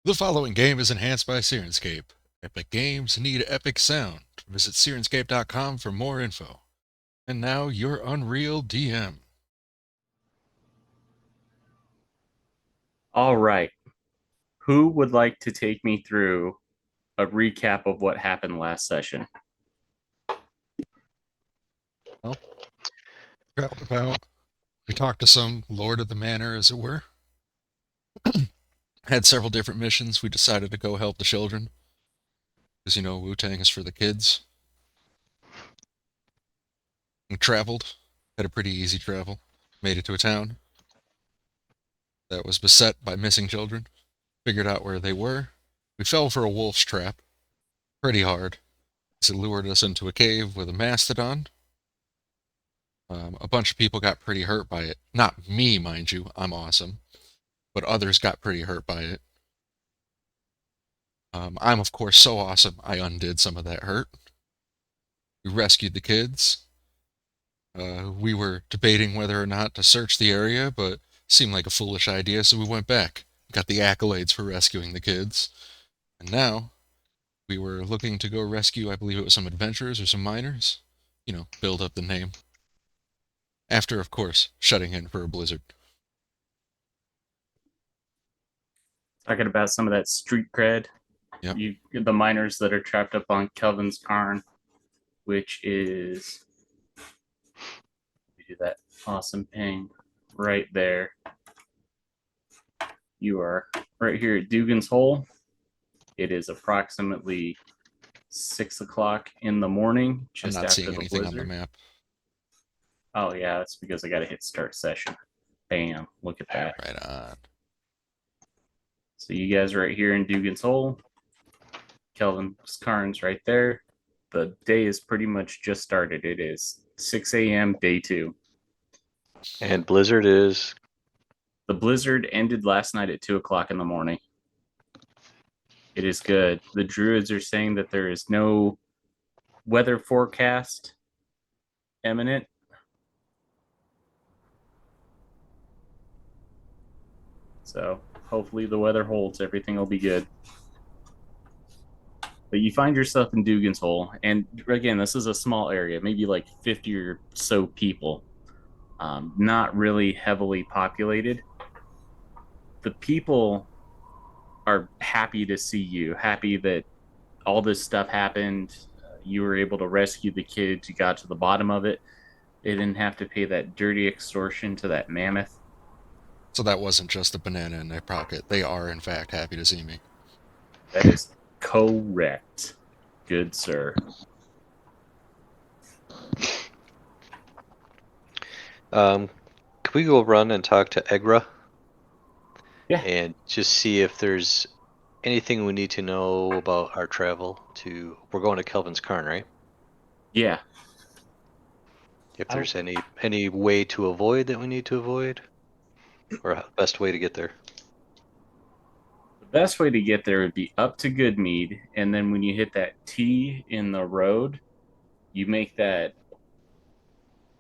The following game is enhanced by Syrinscape. Epic games need epic sound. Visit Syrinscape.com for more info. And now, your Unreal DM. All right. Who would like to take me through a recap of what happened last session? Well, traveled about. We talked to some Lord of the Manor, as it were. Had several different missions. We decided to go help the children. Because, Wu-Tang is for the kids. We traveled. Had a pretty easy travel. Made it to a town that was beset by missing children. Figured out where they were. We fell for a wolf's trap. Pretty hard. It lured us into a cave with a mastodon. A bunch of people got pretty hurt by it. Not me, mind you. I'm awesome. But others got pretty hurt by it. I'm, of course, so awesome, I undid some of that hurt. We rescued the kids. We were debating whether or not to search the area, but seemed like a foolish idea, so we went back. Got the accolades for rescuing the kids. And now, we were looking to go rescue, I believe it was some adventurers or some miners. Build up the name. After, of course, shutting in for a blizzard. Talking about some of that street cred. Yep. The miners that are trapped up on Kelvin's Cairn, which is we do that awesome ping right there. You are right here at Dougan's Hole. It is approximately 6 o'clock in the morning, I'm just not after seeing the anything on the blizzard. map. Oh yeah, that's because I got to hit start session. Bam! Look at that. Right on. So you guys are right here in Dougan's Hole. Kelvin's Cairn's right there. The day is pretty much just started. It is 6 a.m. day 2. And Blizzard is The blizzard ended last night at 2 o'clock in the morning. It is good. The druids are saying that there is no weather forecast imminent. So hopefully the weather holds. Everything will be good. But you find yourself in Dougan's Hole. And again, this is a small area, maybe like 50 or so people. Not really heavily populated. The people are happy to see you, happy that all this stuff happened. You were able to rescue the kids. You got to the bottom of it. They didn't have to pay that dirty extortion to that mammoth. So that wasn't just a banana in their pocket. They are, in fact, happy to see me. That is correct. Good sir. Can we go run and talk to Egra? Yeah. And just see if there's anything we need to know about our travel to. We're going to Kelvin's Cairn, right? Yeah. If there's any way to avoid that we need to avoid, or best way to get there. The best way to get there would be up to Good Mead, and then when you hit that T in the road, you make that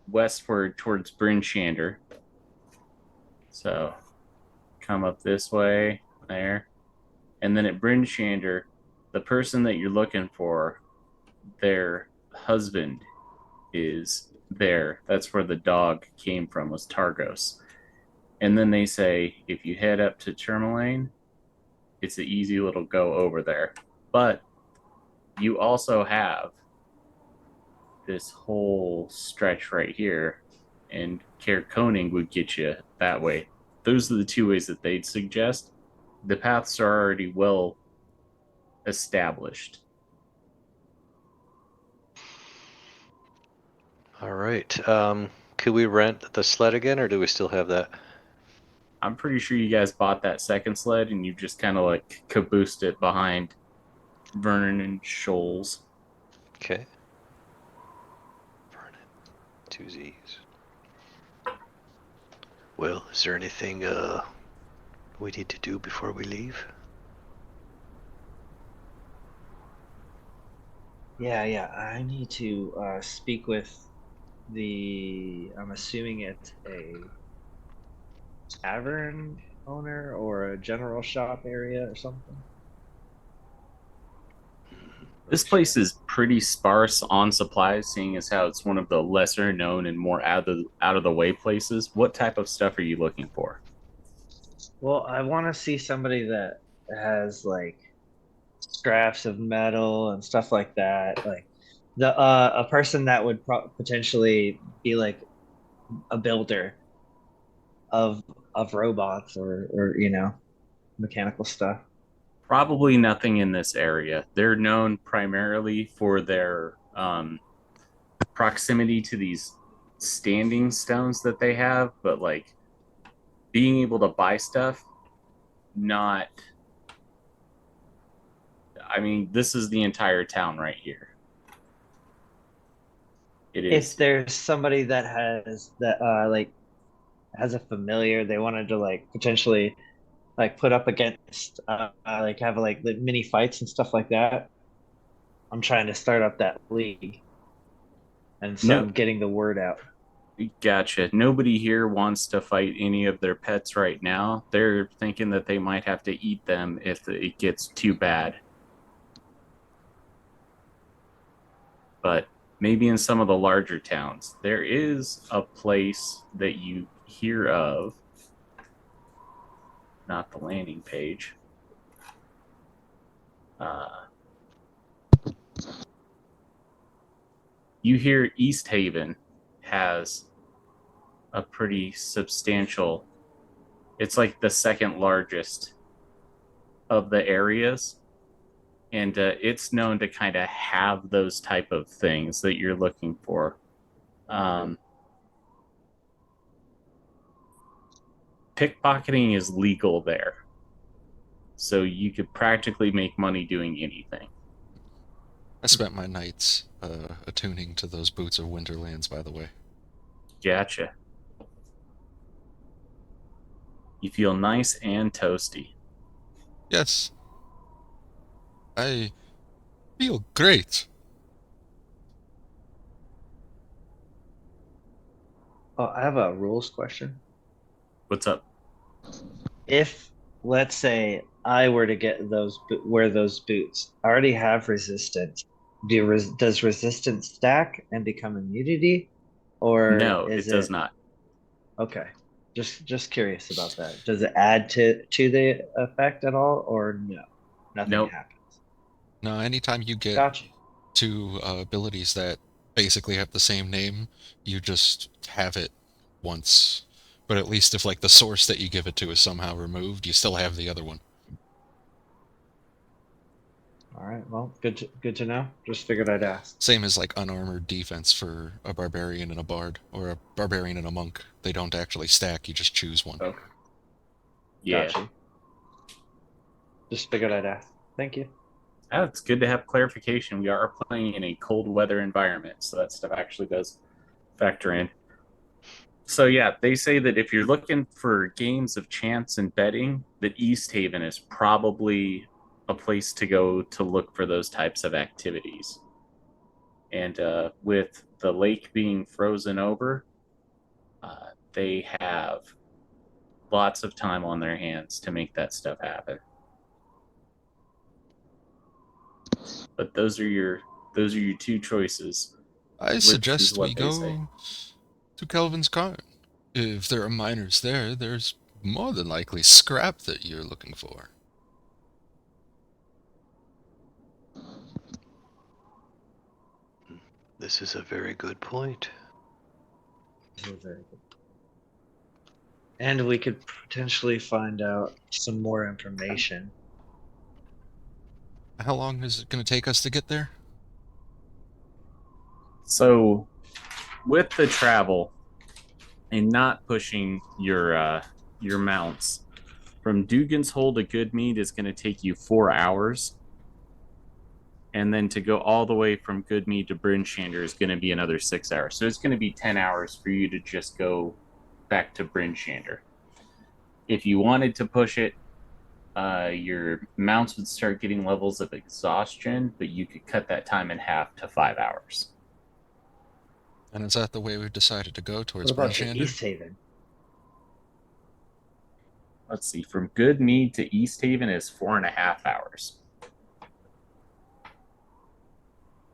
westward towards Brinshander. So come up this way, there. And then at Brinshander, the person that you're looking for, their husband is there. That's where the dog came from, was Targos. And then they say, if you head up to Tourmaline, it's an easy little go over there. But you also have this whole stretch right here, and Cairn would get you that way. Those are the two ways that they'd suggest. The paths are already well established. All right. Could we rent the sled again, or do we still have that? I'm pretty sure you guys bought that second sled and you just kind of like caboosed it behind Vernin and Shoals. Okay. Vernin. 2 Z's. Well, is there anything we need to do before we leave? Yeah. I need to speak with I'm assuming it's a tavern owner or a general shop area or something? This place is pretty sparse on supplies, seeing as how it's one of the lesser known and more out of the way places. What type of stuff are you looking for? Well, I want to see somebody that has like scraps of metal and stuff like that. Like the a person that would potentially be like a builder of robots or mechanical stuff. Probably nothing in this area. They're known primarily for their proximity to these standing stones that they have, but like being able to buy stuff, not. I mean, this is the entire town right here. It If is. there's somebody that has a familiar they wanted to like potentially like put up against like have like the mini fights and stuff like that. I'm trying to start up that league, and so No, I'm getting the word out. gotcha. Nobody here wants to fight any of their pets right now. They're thinking that they might have to eat them if it gets too bad. But maybe in some of the larger towns, there is a place that you hear of, not the landing page. You hear Easthaven has a pretty substantial, it's like the second largest of the areas, and it's known to kind of have those type of things that you're looking for. Pickpocketing is legal there, so you could practically make money doing anything. I spent my nights attuning to those boots of Winterlands, by the way. Gotcha. You feel nice and toasty. Yes, I feel great. Oh, I have a rules question. What's up? If let's say I were to get wear those boots, I already have resistance. Does resistance stack and become immunity, or No, is it does it not. okay? Just curious about that. Does it add to the effect at all, or no? Nothing Nope. happens. Now, anytime you get Gotcha. two abilities that basically have the same name, you just have it once. But at least if like the source that you give it to is somehow removed, you still have the other one. All right. Well, good to know. Just figured I'd ask. Same as like unarmored defense for a barbarian and a bard, or a barbarian and a monk. They don't actually stack, you just choose one. Okay. Yeah. Gotcha. Just figured I'd ask. Thank you. It's good to have clarification. We are playing in a cold weather environment, so that stuff actually does factor in. So yeah, they say that if you're looking for games of chance and betting, that Easthaven is probably a place to go to look for those types of activities. And with the lake being frozen over, they have lots of time on their hands to make that stuff happen. But those are your two choices. I Which suggest is what we they say. go to Kelvin's Cairn. If there are miners there, there's more than likely scrap that you're looking for. This is a very good point. Very good. And we could potentially find out some more information. How long is it going to take us to get there? So, with the travel and not pushing your mounts from Dougan's Hole to Good Mead is going to take you 4 hours, and then to go all the way from Good Mead to Bryn Shander is going to be another 6 hours. So it's going to be 10 hours for you to just go back to Bryn Shander. If you wanted to push it, your mounts would start getting levels of exhaustion, but you could cut that time in half to 5 hours. And is that the way we've decided to go towards What about Brinchander? Easthaven? let's see, from Good Mead to Easthaven is 4.5 hours.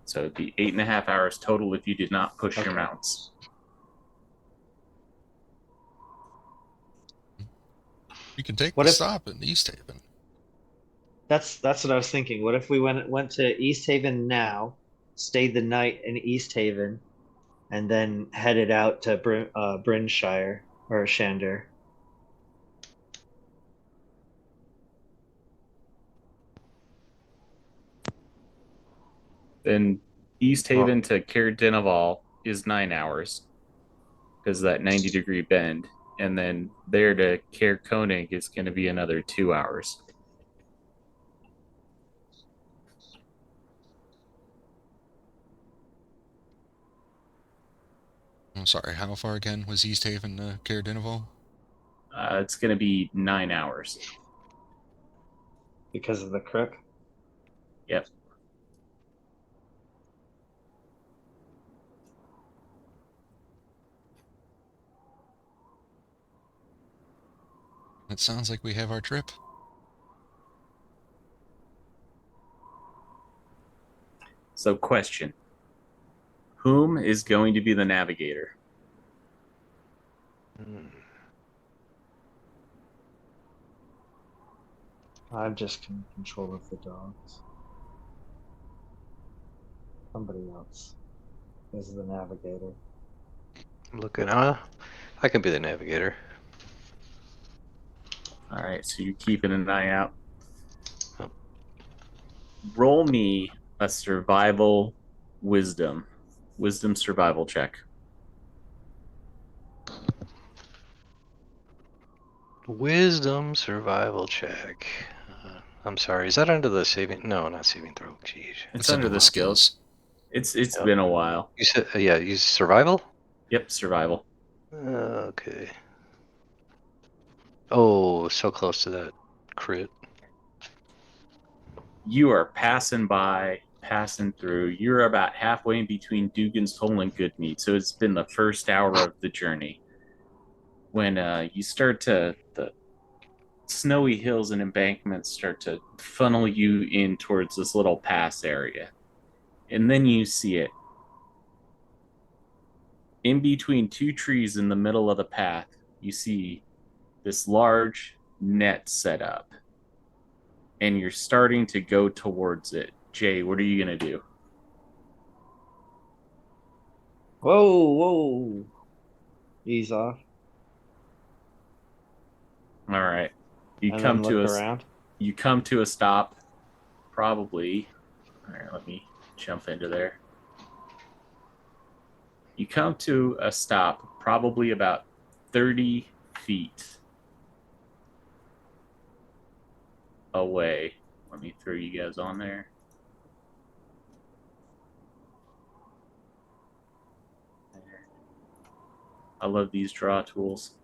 So it'd be 8.5 hours total if you did not push your mounts. We can take What the if- stop in Easthaven. That's what I was thinking. What if we went to Easthaven now, stayed the night in Easthaven, and then headed out to Brynshire or Shander? Then Easthaven to Cairn is 9 hours because of that 90-degree bend. And then there to Cairn is going to be another 2 hours. I'm sorry, how far again was Easthaven to Cairn? It's going to be 9 hours. Because of the crook? Yep. It sounds like we have our trip. So, question. Whom is going to be the navigator? I'm just in control of the dogs. Somebody else is the navigator. Looking, I can be the navigator. All right, so you're keeping an eye out. Oh. Roll me a survival wisdom survival check. Wisdom survival check. I'm sorry, is that under the saving? No, not saving throw. Jeez. It's under the skills. It's Yep. been a while. You said yeah. You survival. Yep, survival. Okay. Oh, so close to that crit. You are passing through. You're about halfway in between Dougan's Hole and Good Mead. So it's been the first hour of the journey. When you start to, the snowy hills and embankments start to funnel you in towards this little pass area. And then you see it. In between two trees in the middle of the path, you see this large net set up. And you're starting to go towards it. Jay, what are you going to do? Whoa. Ease off. All right. You And come then to look a around. You come to a stop. Probably. All right, let me jump into there. You come to a stop probably about 30 feet away. Let me throw you guys on there. I love these draw tools.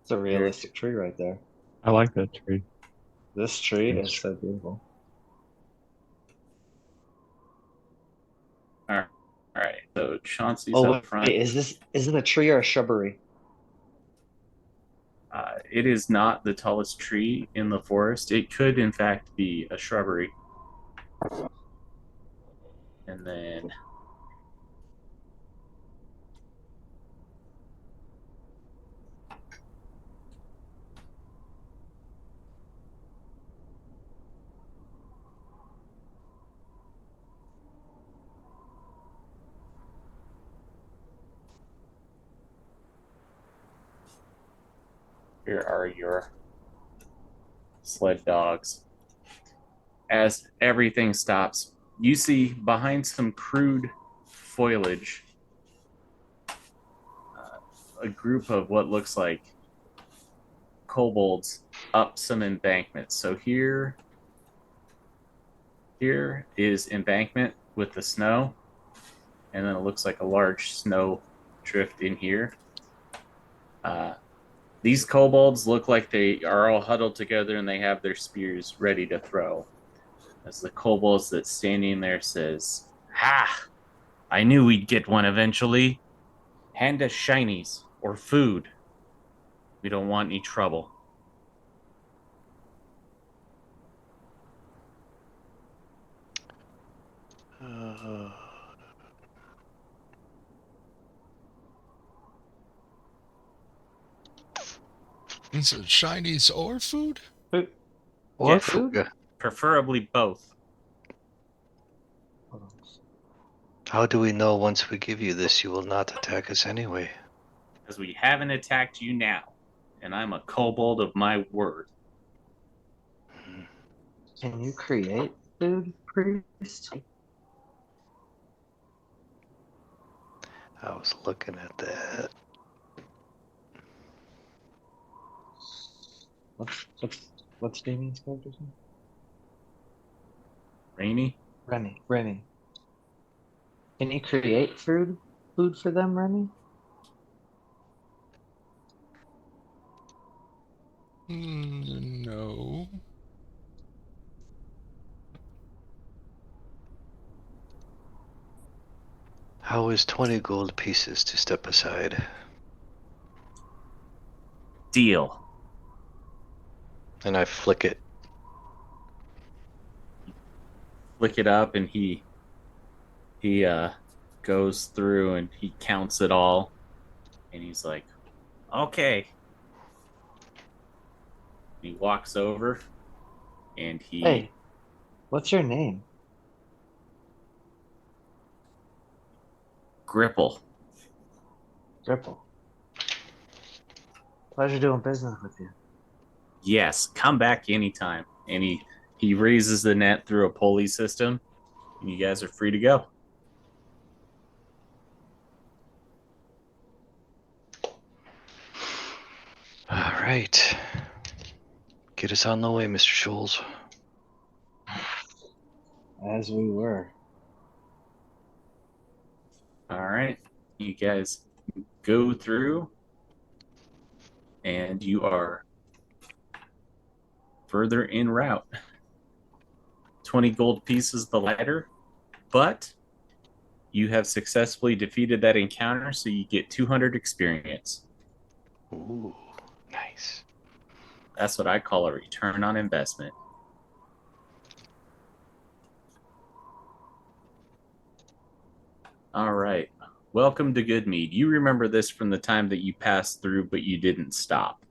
It's a realistic tree right there. I like that tree. This tree Yes. is so beautiful. All right. So Chauncey's Oh, up front. wait, is it a tree or a shrubbery? It is not the tallest tree in the forest. It could, in fact, be a shrubbery. And then here are your sled dogs. As everything stops, you see behind some crude foliage a group of what looks like kobolds up some embankments. So here is embankment with the snow, and then it looks like a large snow drift in here. These kobolds look like they are all huddled together and they have their spears ready to throw. As the kobolds that's standing there says, "Ha! I knew we'd get one eventually. Hand us shinies." or food. We don't want any trouble. Is it Chinese or food? Food. Or Yes. food? Preferably both. Hold on. How do we know once we give you this, you will not attack us anyway? Because we haven't attacked you now. And I'm a kobold of my word. Can you create food, priest? I was looking at that. What's Damien's character's name? Rainy? Rennie. Can you create food for them, Rennie? No. How is 20 gold pieces to step aside? Deal. And I flick it. Flick it up, and he goes through and he counts it all, and he's like, "Okay." He walks over, and he Hey, what's your name? Gripple. Ripple. Pleasure doing business with you. Yes, come back anytime. And he raises the net through a pulley system, and you guys are free to go. All right. Get us on the way, Mr. Scholes. As we were. All right, you guys go through, and you are further en route. 20 gold pieces the ladder, but you have successfully defeated that encounter, so you get 200 experience. Ooh, nice. That's what I call a return on investment. All right. Welcome to Good Mead. You remember this from the time that you passed through, but you didn't stop.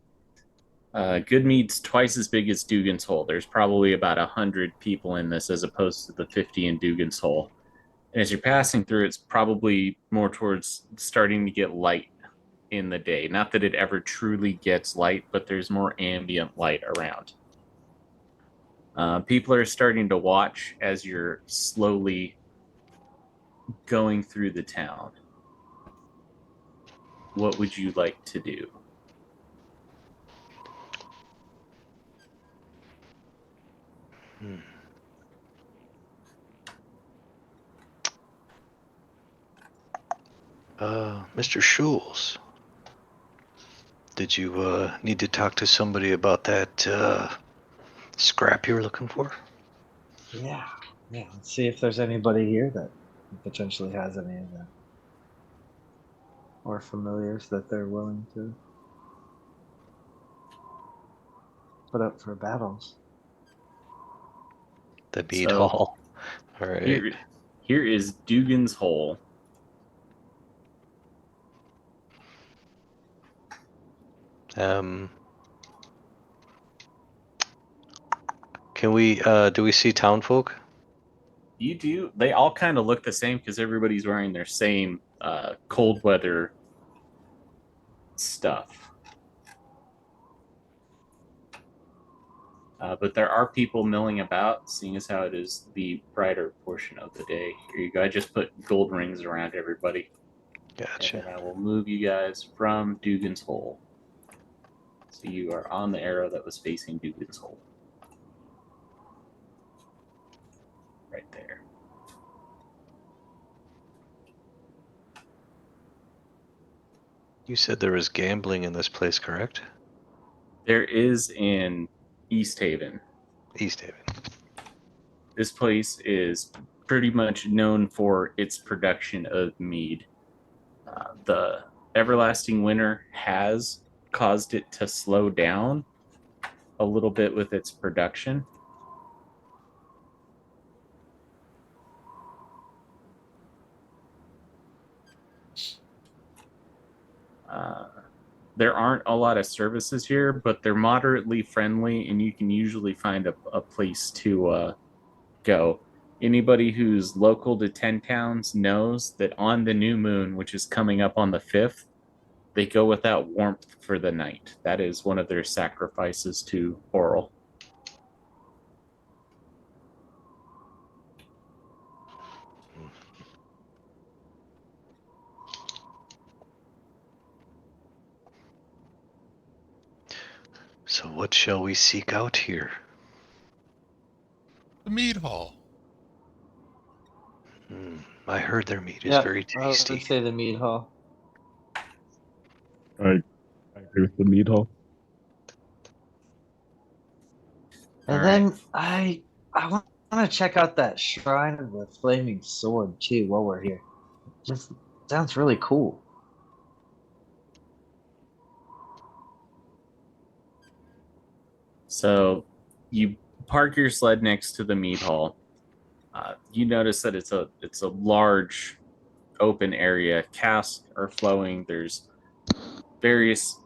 Good Mead's twice as big as Dougan's Hole. There's probably about 100 people in this as opposed to the 50 in Dougan's Hole. And as you're passing through, it's probably more towards starting to get light in the day. Not that it ever truly gets light, but there's more ambient light around. People are starting to watch as you're slowly going through the town. What would you like to do? Mr. Scholes, did you need to talk to somebody about that scrap you were looking for? Yeah. Let's see if there's anybody here that potentially has any of that. Or familiars that they're willing to put up for battles. The Mead So- Hall. All right. Here is Dougan's Hole. Can we do we see town folk? You do. They all kind of look the same because everybody's wearing their same cold weather stuff. But there are people milling about, seeing as how it is the brighter portion of the day. Here you go. I just put gold rings around everybody. Gotcha. And then I will move you guys from Dougan's Hole. So you are on the arrow that was facing Dougan's Hole. Right there. You said there was gambling in this place, correct? There is in Easthaven. Easthaven. This place is pretty much known for its production of mead. The everlasting winter has caused it to slow down a little bit with its production. There aren't a lot of services here, but they're moderately friendly, and you can usually find a place to go. Anybody who's local to 10 towns knows that on the new moon, which is coming up on the 5th, they go without warmth for the night. That is one of their sacrifices to Oral. So what shall we seek out here? The mead hall. I heard their meat is Yeah, very I would tasty. say the mead hall. I agree with the mead hall. And All then right. I want to check out that shrine of the flaming sword too while we're here. Just sounds really cool. So you park your sled next to the meat hall. You notice that it's a large open area. Casks are flowing. There's various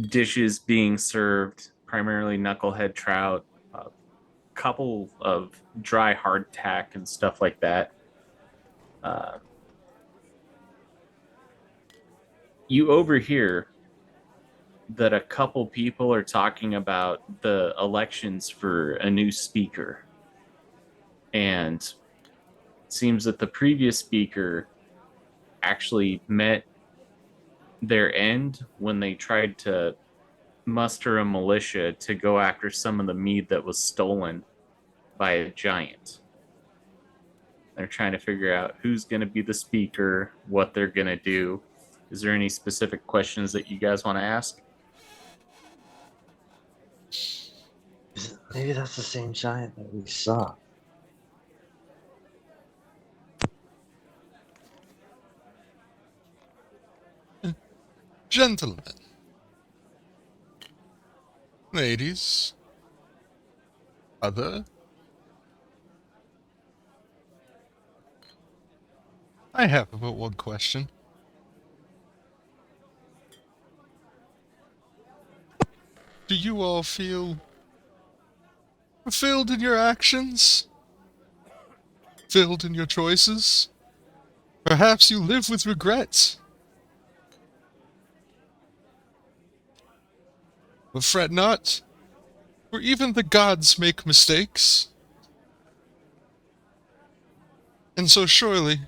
dishes being served, primarily knucklehead trout, a couple of dry hardtack and stuff like that. You overhear that a couple people are talking about the elections for a new speaker. And it seems that the previous speaker actually met their end when they tried to muster a militia to go after some of the mead that was stolen by a giant. They're trying to figure out who's going to be the speaker, what they're going to do. Is there any specific questions that you guys want to ask? Maybe that's the same giant that we saw. Gentlemen. Ladies. Other. I have about one question. Do you all feel fulfilled in your actions? Filled in your choices? Perhaps you live with regrets. But fret not, for even the gods make mistakes. And so surely,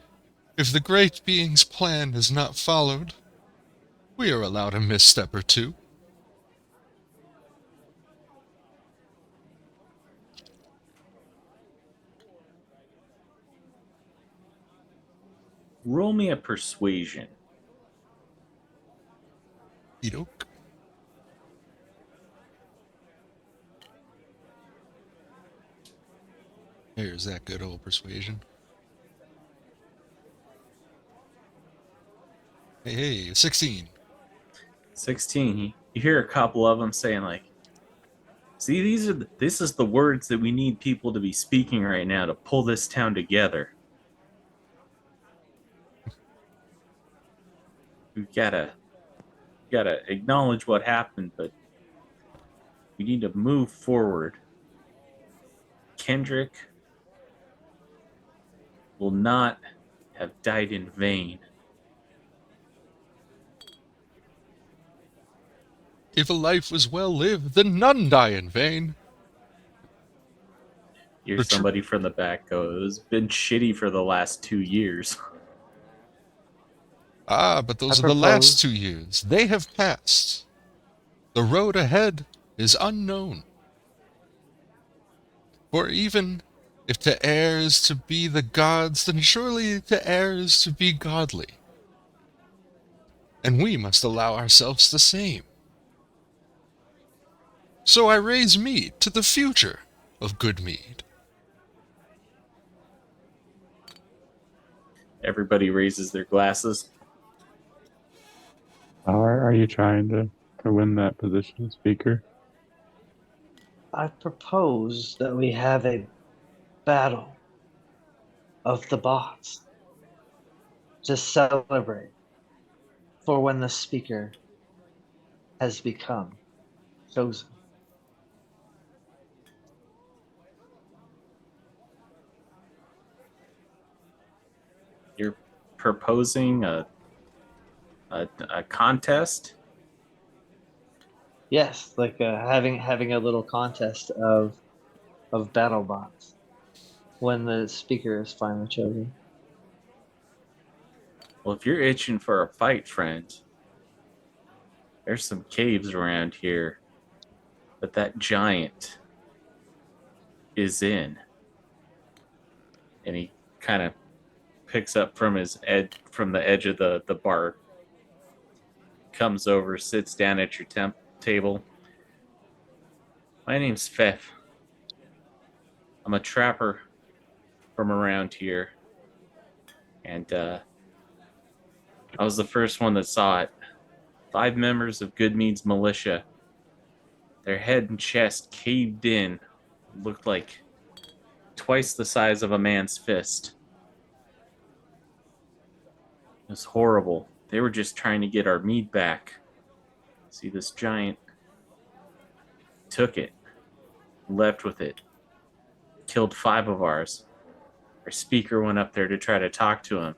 if the great being's plan is not followed, we are allowed a misstep or two. Roll me a persuasion. Edok. There's that good old persuasion. Hey, 16. 16. You hear a couple of them saying like, "See, this is the words that we need people to be speaking right now to pull this town together. We gotta acknowledge what happened, but we need to move forward. Kendrick will not have died in vain." If a life was well lived, then none die in vain. Hear somebody from the back go, "It's been shitty for the last 2 years." Ah, but those I are the last propose- 2 years. They have passed. The road ahead is unknown. For even if to err is to be the gods, then surely to err is to be godly. And we must allow ourselves the same. So I raise mead to the future of Good Mead. Everybody raises their glasses. Are you trying to win that position of speaker? I propose that we have a battle of the bots to celebrate for when the speaker has become chosen. You're proposing a contest? Yes, like having a little contest of battle bots when the speaker is finally chosen. Well, if you're itching for a fight, friend, there's some caves around here that giant is in. And he kind of picks up from the edge of the bar, comes over, sits down at your table. My name's Fef. I'm a trapper from around here, and I was the first one that saw it. 5 members of Good Mead's militia. Their head and chest caved in, looked like twice the size of a man's fist. It was horrible. They were just trying to get our mead back. See, this giant took it, left with it, killed 5 of ours. Our speaker went up there to try to talk to him.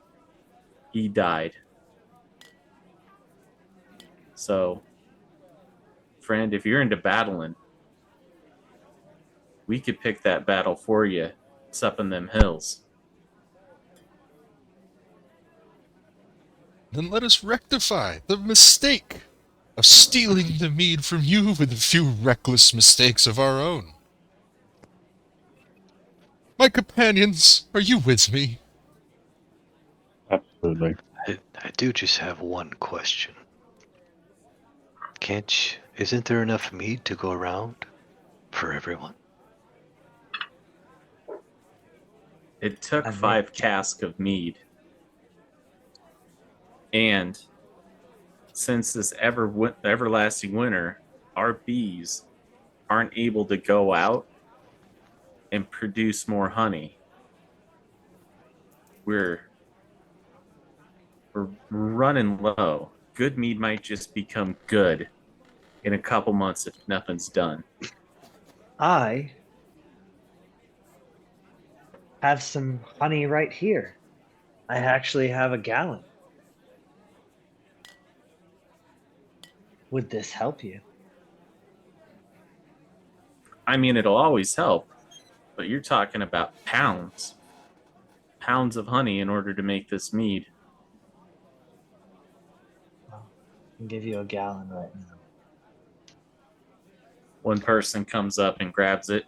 He died. So, friend, if you're into battling, we could pick that battle for you. It's up in them hills. Then let us rectify the mistake of stealing the mead from you with a few reckless mistakes of our own. My companions, are you with me? Absolutely. I do just have one question. Isn't there enough mead to go around for everyone? It took I mean- 5 casks of mead. And since this everlasting winter, our bees aren't able to go out and produce more honey. We're running low. Good mead might just become good in a couple months if nothing's done. I have some honey right here. I actually have a gallon. Would this help you? I mean, it'll always help, but you're talking about pounds of honey in order to make this mead. I can give you a gallon right now. One person comes up and grabs it.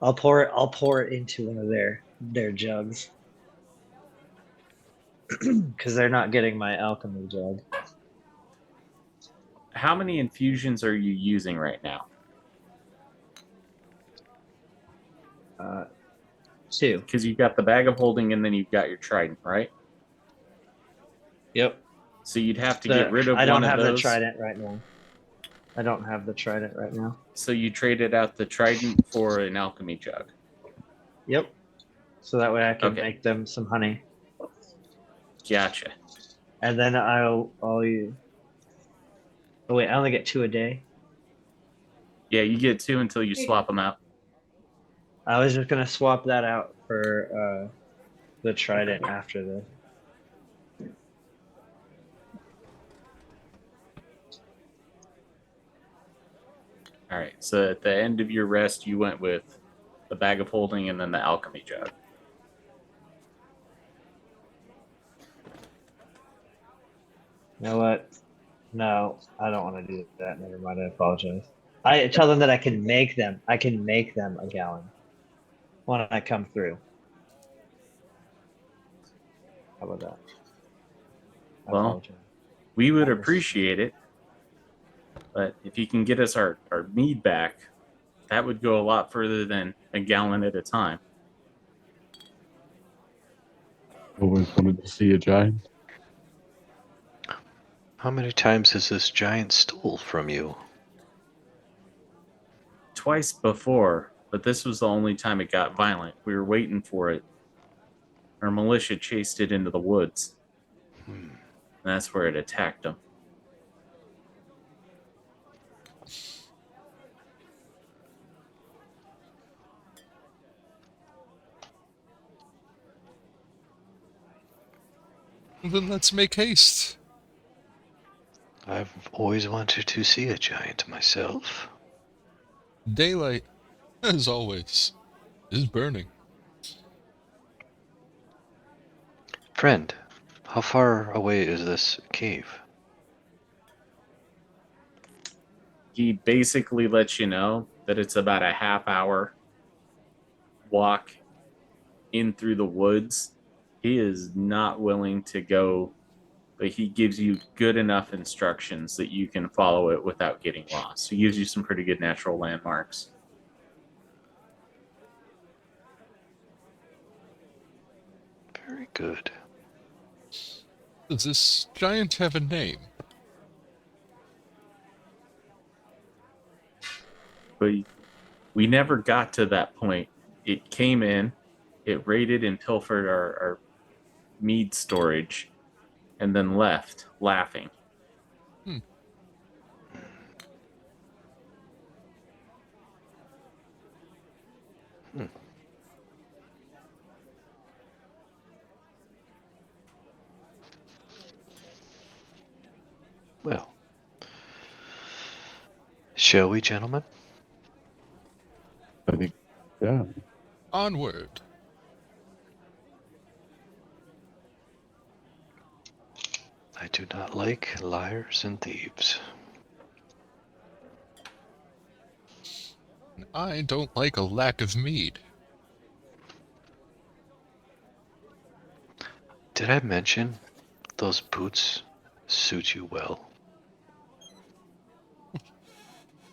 I'll pour it into one of their jugs. Because they're not getting my alchemy jug. How many infusions are you using right now? 2. Because you've got the bag of holding and then you've got your trident, right? Yep. So you'd have to get rid of I don't one of have those. the trident right now. I don't have the trident right now. So you traded out the trident for an alchemy jug. Yep. So that way I can Okay. make them some honey. Gotcha. And then I'll use. Oh wait, I only get 2 a day. Yeah, you get 2 until you swap them out. I was just gonna swap that out for the trident after this. All right. So at the end of your rest, you went with the bag of holding and then the alchemy jug. You know what? No, I don't want to do that. Never mind. I apologize. I tell them that I can make them. I can make them a gallon when I come through. How about that? I Well, apologize. We would appreciate it, but if you can get us our mead back, that would go a lot further than a gallon at a time. Always wanted to see a giant. How many times has this giant stole from you? Twice before, but this was the only time it got violent. We were waiting for it. Our militia chased it into the woods. And that's where it attacked them. Well, then let's make haste. I've always wanted to see a giant myself. Daylight, as always, is burning. Friend, how far away is this cave? He basically lets you know that it's about a half-hour walk in through the woods. He is not willing to go, but he gives you good enough instructions that you can follow it without getting lost. He gives you some pretty good natural landmarks. Very good. Does this giant have a name? But we never got to that point. It came in, it raided and pilfered our mead storage, and then left, laughing. Well, shall we, gentlemen? I think, yeah. Onward. I do not like liars and thieves. I don't like a lack of mead. Did I mention those boots suit you well?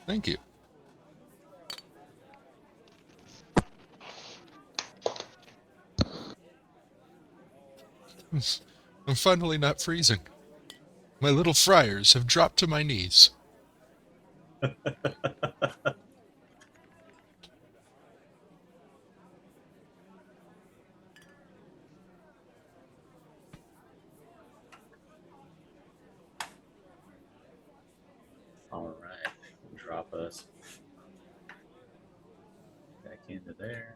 Thank you. I'm finally not freezing. My little friars have dropped to my knees. All right, drop us back into there.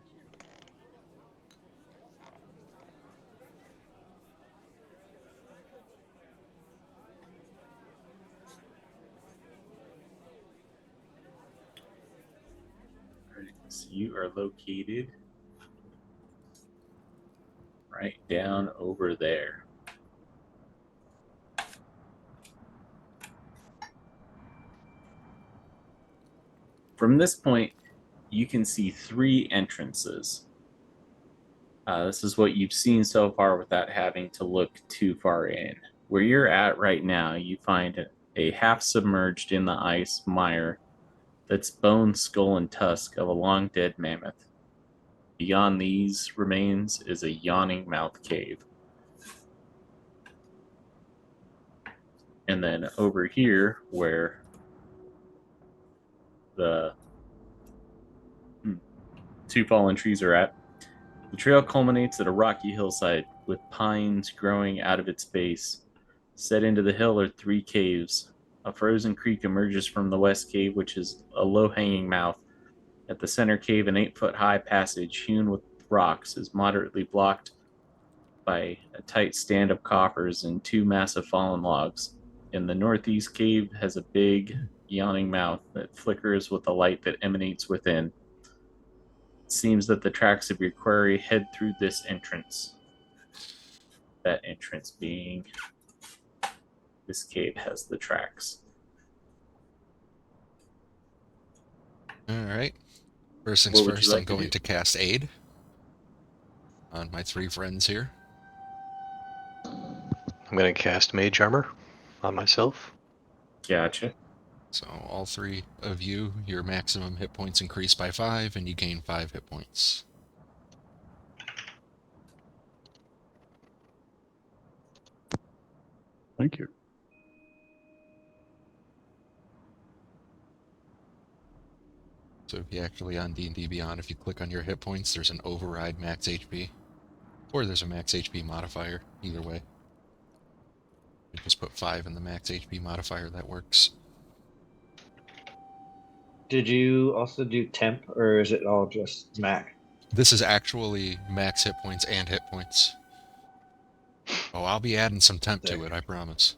All right, so you are located right down over there. From this point, you can see 3 entrances. This is what you've seen so far without having to look too far in. Where you're at right now, you find a half submerged in the ice mire that's bone, skull, and tusk of a long dead mammoth. Beyond these remains is a yawning mouth cave. And then over here, where the 2 fallen trees are at, the trail culminates at a rocky hillside with pines growing out of its base. Set into the hill are 3 caves. A frozen creek emerges from the west cave, which is a low-hanging mouth. At the center cave, an 8-foot-high passage hewn with rocks is moderately blocked by a tight stand of coffers and 2 massive fallen logs. In the northeast cave has a big, yawning mouth that flickers with the light that emanates within. It seems that the tracks of your quarry head through this entrance. That entrance being this cave has the tracks. Alright. First things What would you first, like I'm to going do? to cast Aid on my 3 friends here. I'm going to cast Mage Armor on myself. Gotcha. So all 3 of you, your maximum hit points increase by 5, and you gain 5 hit points. Thank you. So if you actually on D&D Beyond, if you click on your hit points, there's an override max HP. Or there's a max HP modifier. Either way. You just put 5 in the max HP modifier, that works. Did you also do temp, or is it all just Mac? This is actually max hit points and hit points. Oh, I'll be adding some temp to it, I promise.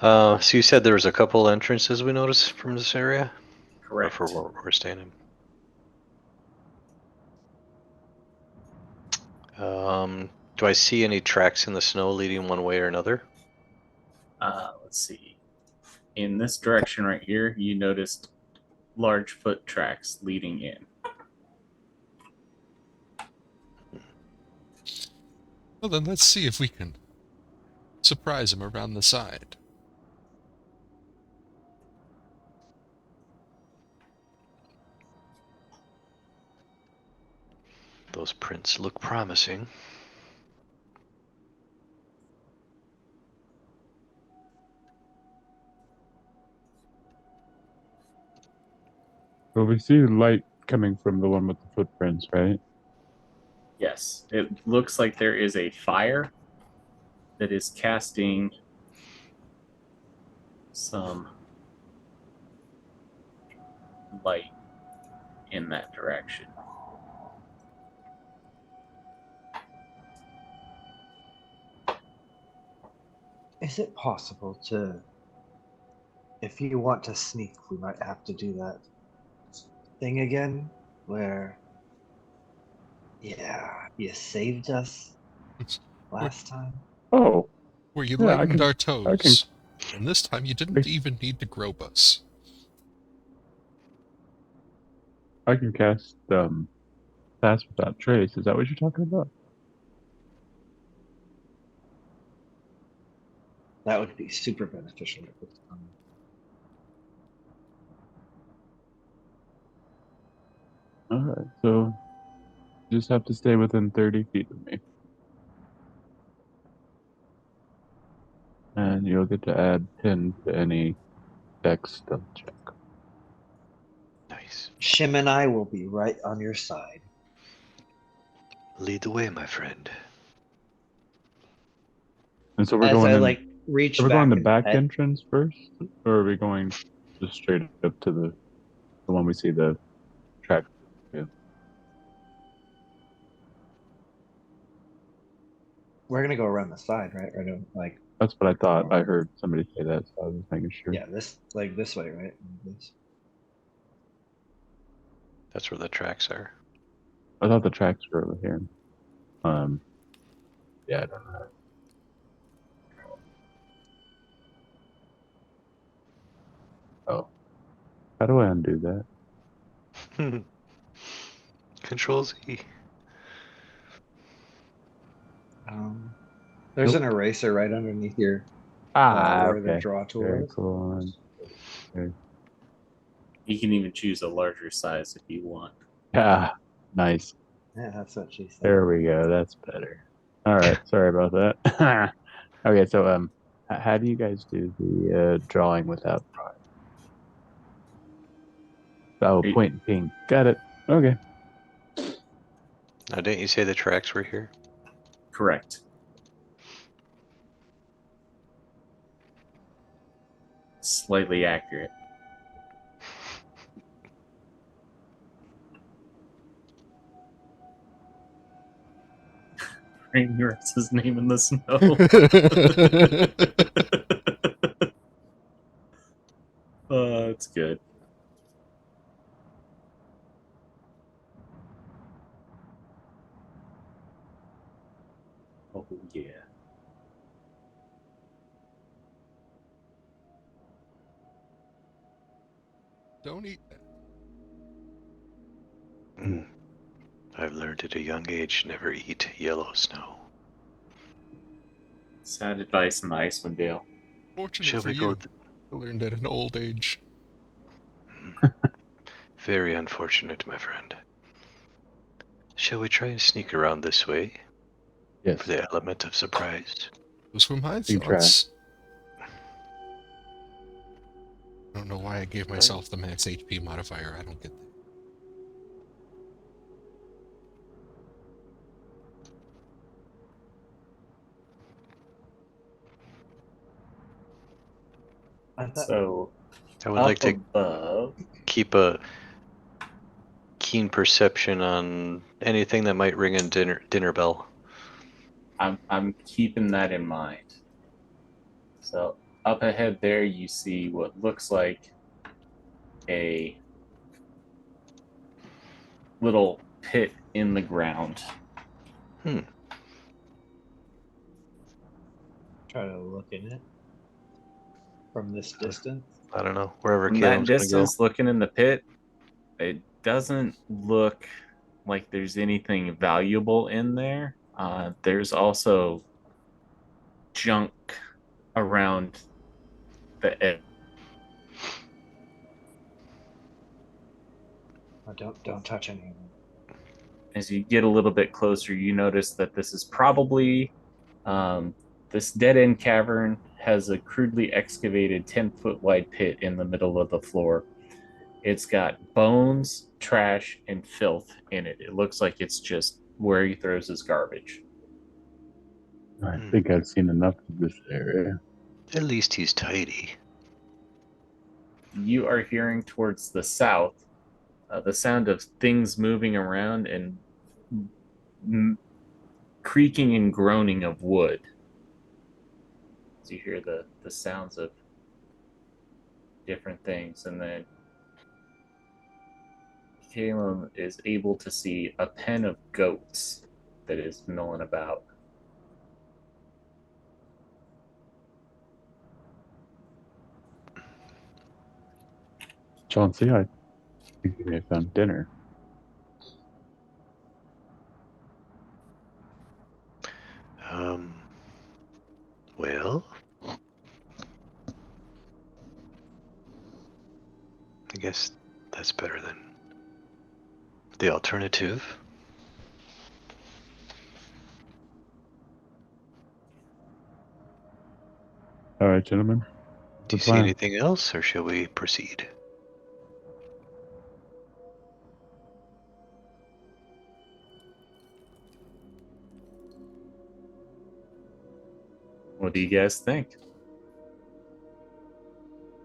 So you said there was a couple entrances we noticed from this area? Correct. Or for where we're standing. Do I see any tracks in the snow leading one way or another? Let's see. In this direction right here, you noticed large foot tracks leading in. Well, then let's see if we can surprise him around the side. Those prints look promising. Well, we see light coming from the one with the footprints, right? Yes, it looks like there is a fire that is casting some light in that direction. Is it possible to, if you want to sneak, we might have to do that thing again, where, yeah, you saved us last time. Oh, Where you Yeah, I lightened can- our I toes. And this time you didn't even need to grope us. I can cast Pass Without Trace. Is that what you're talking about? That would be super beneficial at this time. Alright, so you just have to stay within 30 feet of me. And you'll get to add pin to any dex stealth check. Nice. Shim and I will be right on your side. Lead the way, my friend. And so we're As going I in. reach Are we back going the and back pet- entrance first, or are we going just straight up to the one we see the track? Yeah. We're gonna go around the side, right? Or no, like, That's what I thought. I heard somebody say that, so I was just making sure. yeah, this way, right? This. That's where the tracks are. I thought the tracks were over here. Yeah, I don't know. Oh, how do I undo that? Control Z. There's Nope. an eraser right underneath your where the Okay. draw tool Very is. cool. Okay. You can even choose a larger size if you want. Ah, nice. Yeah, that's what she said. There we go. That's better. All right. Sorry about that. Okay, so how do you guys do the drawing without drawing? Oh, Hey. point and ping. Got it. Okay. Now, didn't you say the tracks were here? Correct. Slightly accurate. Rime writes his name in the snow. Oh, it's good. Oh, yeah. Don't eat that. I've learned at a young age never eat yellow snow. Sad advice in the Icewind Dale. Fortunate Shall for we go? you. I learned at an old age. Very unfortunate, my friend. Shall we try and sneak around this way Yes. for the element of surprise? Those were my You try. thoughts. I don't know why I gave myself the max HP modifier. I don't get that. I thought So I would up like to above, keep a keen perception on anything that might ring a dinner bell. I'm keeping that in mind. So up ahead there, you see what looks like a little pit in the ground. try to look in it from this distance. I don't know. Wherever From that Caleb's gonna go. distance, looking in the pit, it doesn't look like there's anything valuable in there. There's also junk around the edge. Oh, don't touch anything. As you get a little bit closer, you notice that this is probably this dead end cavern has a crudely excavated 10-foot wide pit in the middle of the floor. It's got bones, trash, and filth in it. It looks like it's just where he throws his garbage. I think I've seen enough of this area. At least he's tidy. You are hearing towards the south the sound of things moving around and creaking and groaning of wood. So you hear the sounds of different things, and then Caleb is able to see a pen of goats that is milling about. Chauncey, I think we may have found dinner. Well, I guess that's better than the alternative. All right, gentlemen. Do you see anything else, or shall we proceed? What do you guys think?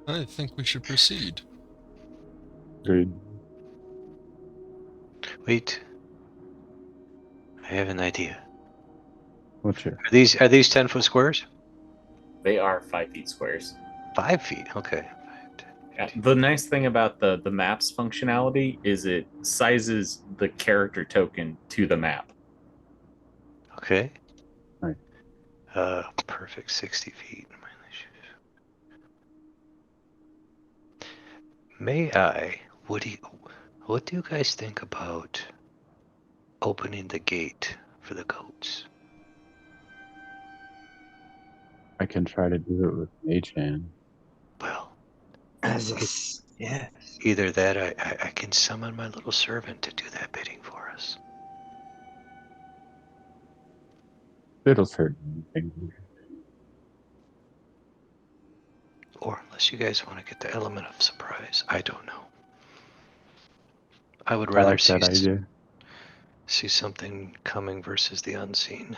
I think we should proceed. Agreed. Wait. I have an idea. What's your? Are these 10-foot squares? They are 5 feet squares. 5 feet. Okay. Yeah, the nice thing about the maps functionality is it sizes the character token to the map. Okay. Right. Perfect 60 feet. May I? What do you guys think about opening the gate for the goats? I can try to do it with Mage Hand. Well, Yeah. either that, I can summon my little servant to do that bidding for us. It'll certainly be. Or unless you guys want to get the element of surprise, I don't know. I would I rather like that idea. see something coming versus the unseen.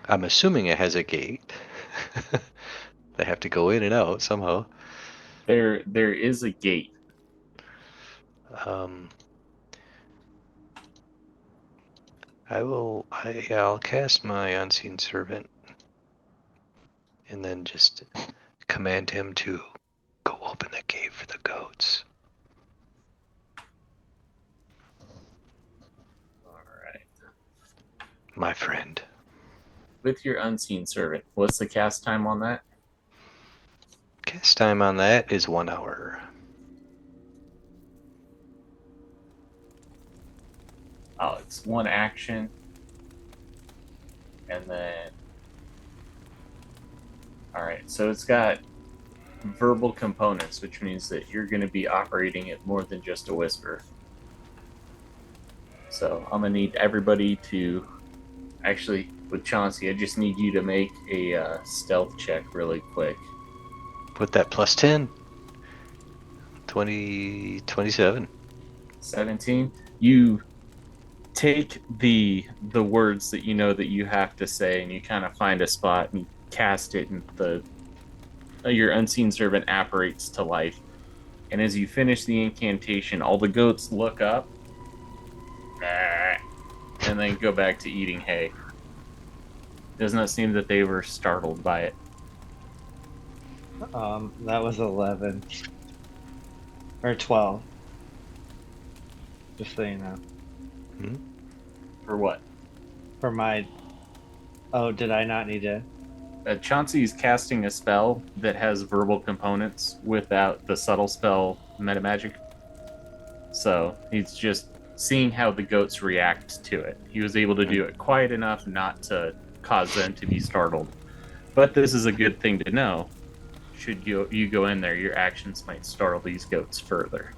I'm assuming it has a gate. They have to go in and out somehow. There is a gate. I'll cast my unseen servant and then just command him to go open the gate for the goats. All right. My friend. With your unseen servant, what's the cast time on that? Cast time on that is 1 hour. Oh, it's one action. And then... Alright, so it's got verbal components, which means that you're going to be operating it more than just a whisper. So I'm gonna need everybody to, actually, with Chauncey, I just need you to make a stealth check really quick. Put that plus 10. 27. 17. You take the words that you know that you have to say, and you kind of find a spot and you cast it, and your unseen servant apparates to life. And as you finish the incantation, all the goats look up and then go back to eating hay. Does not seem that they were startled by it. That was 11 or 12. Just so you know. For what? For my. Oh, did I not need to? Chauncey's casting a spell that has verbal components without the subtle spell metamagic. So he's just seeing how the goats react to it. He was able to do it quiet enough not to cause them to be startled. But this is a good thing to know. Should you go in there, your actions might startle these goats further.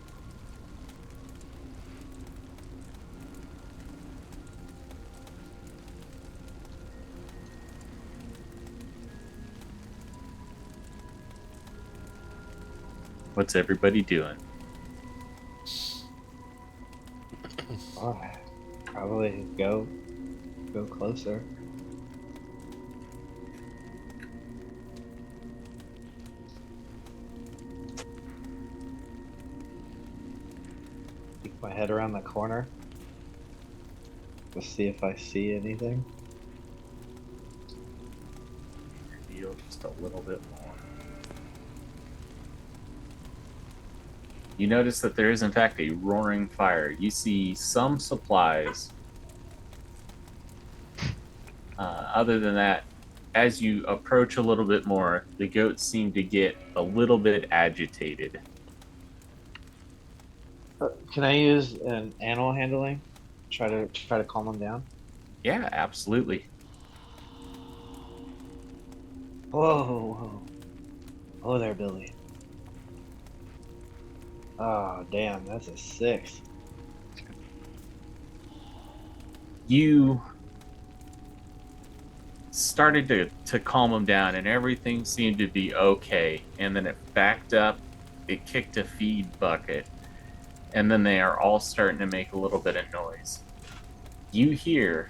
What's everybody doing? Oh, probably go closer. Peek my head around the corner. Just see if I see anything. Reveal just a little bit more. You notice that there is, in fact, a roaring fire. You see some supplies. Other than that, as you approach a little bit more, the goats seem to get a little bit agitated. Can I use an animal handling? Try to calm them down. Yeah, absolutely. Whoa. Oh there, Billy. Oh damn, that's a 6. You started to calm them down, and everything seemed to be okay. And then it backed up, it kicked a feed bucket, and then they are all starting to make a little bit of noise. You hear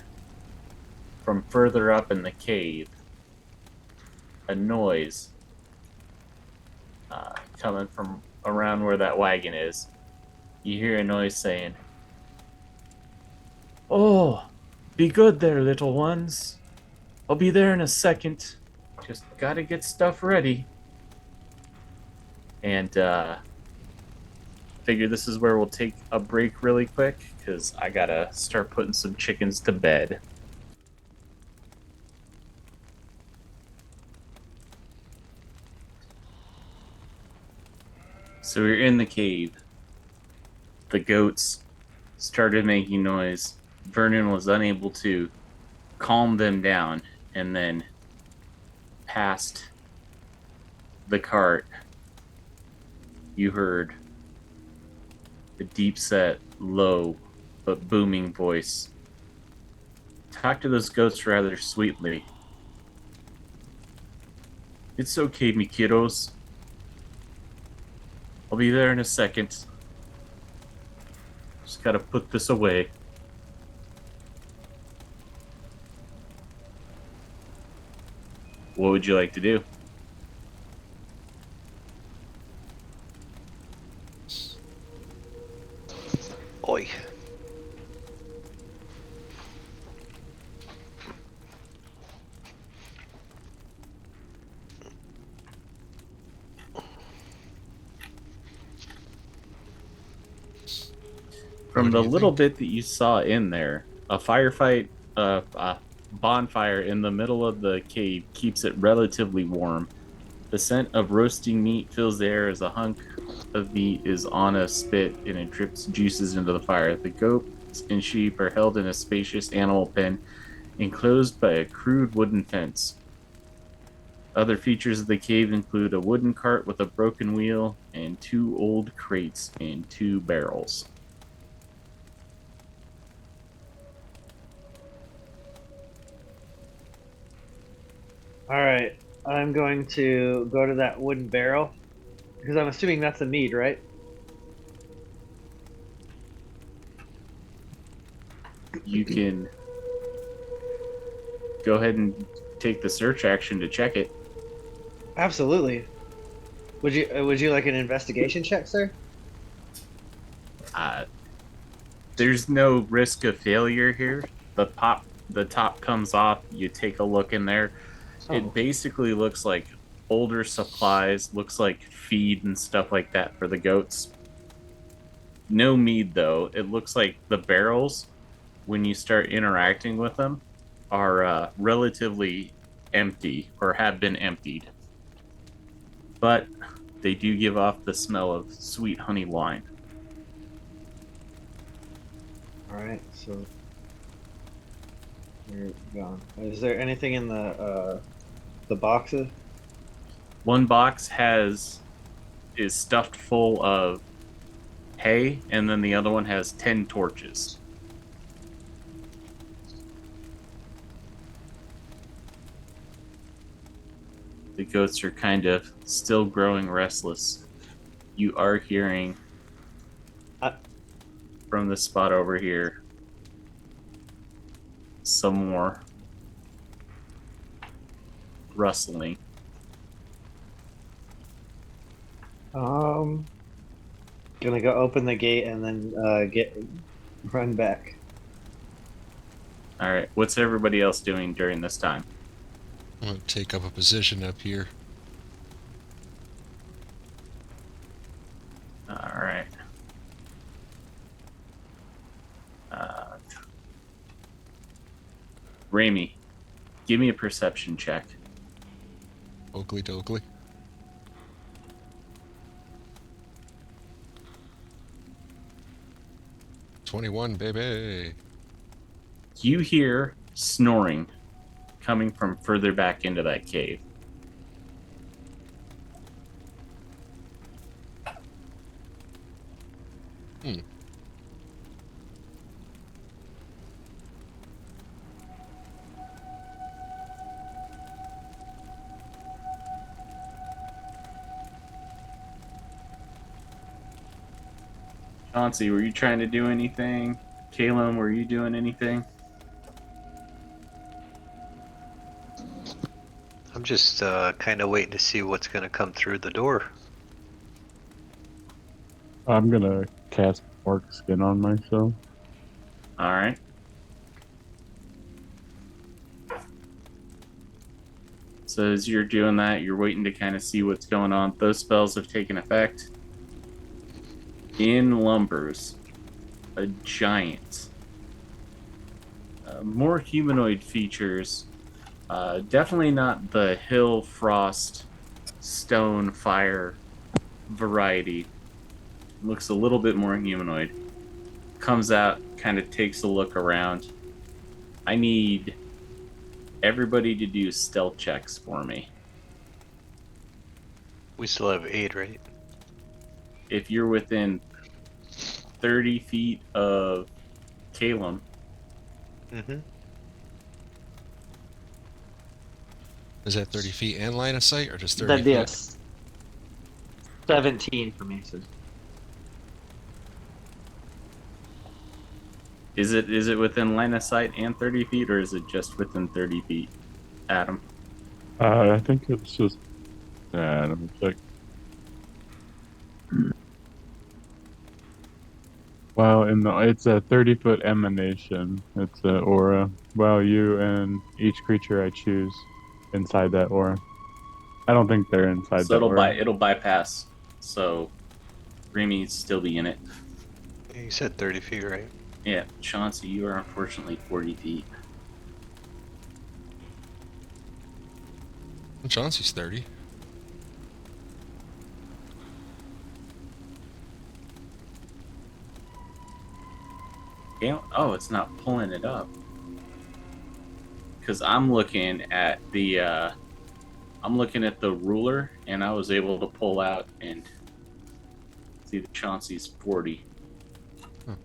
from further up in the cave a noise coming from around where that wagon is. You hear a noise saying, "Oh, be good there, little ones. I'll be there in a second. Just gotta get stuff ready." And figure this is where we'll take a break really quick, because I gotta start putting some chickens to bed. So we're in the cave. The goats started making noise. Vernin was unable to calm them down, and then past the cart, you heard a deep-set, low, but booming voice talk to those goats rather sweetly. "It's okay, me kiddos. I'll be there in a second. Just gotta put this away." What would you like to do? Oi. From What do the you little think? bit that you saw in there, a firefight, a bonfire in the middle of the cave keeps it relatively warm. The scent of roasting meat fills the air as a hunk of meat is on a spit and it drips juices into the fire. The goats and sheep are held in a spacious animal pen enclosed by a crude wooden fence. Other features of the cave include a wooden cart with a broken wheel and 2 old crates and 2 barrels. All right, I'm going to go to that wooden barrel because I'm assuming that's a mead, right? You can go ahead and take the search action to check it. Absolutely. Would you like an investigation check, sir? Uh, there's no risk of failure here. The top comes off. You take a look in there. Oh, It basically looks like older supplies, looks like feed and stuff like that for the goats. No mead though. It looks like the barrels, when you start interacting with them, are relatively empty or have been emptied. But they do give off the smell of sweet honey wine. all right. So you're gone. Is there anything in the boxes? One box is stuffed full of hay, and then the other one has 10 torches. The goats are kind of still growing restless. You are hearing Uh, from the spot over here some more rustling. Um, gonna go open the gate and then run back. All right, what's everybody else doing during this time? I'm gonna take up a position up here. All right. Rime, give me a perception check. Oakley dokley. $21, baby. You hear snoring coming from further back into that cave. Chauncey, were you trying to do anything? Caleb, were you doing anything? I'm just kind of waiting to see what's going to come through the door. I'm gonna cast Orc Skin on myself. All right. So as you're doing that, you're waiting to kind of see what's going on. Those spells have taken effect. In lumbers a giant. More humanoid features. Definitely not the hill frost, stone, fire variety. Looks a little bit more humanoid. Comes out, kind of takes a look around. I need everybody to do stealth checks for me. We still have 8, right? If you're within 30 feet of Caleb, Mm-hmm. Is that 30 feet and line of sight, or just 30 That'd feet? be a 17 for me. So. is it within line of sight and 30 feet, or is it just within 30 feet, Adam? I think it's just. Let me check. Well, it's a 30-foot emanation. It's an aura. Well, you and each creature I choose inside that aura. I don't think they're inside So that aura. it'll bypass. So Remy still be in it. You said 30 feet, right? Yeah, Chauncey, you are unfortunately 40 feet. Chauncey's 30. Oh, it's not pulling it up. Because I'm looking at the ruler, and I was able to pull out and see that Chauncey's 40. Huh.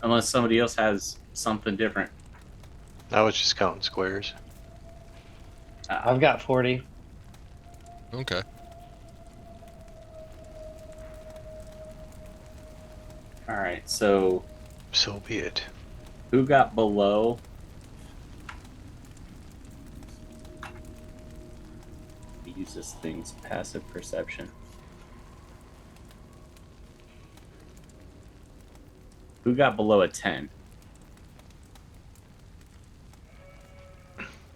Unless somebody else has something different. I was just counting squares. I've got 40. Okay. All right, so So be it. who got below? Use this thing's passive perception. Who got below a 10?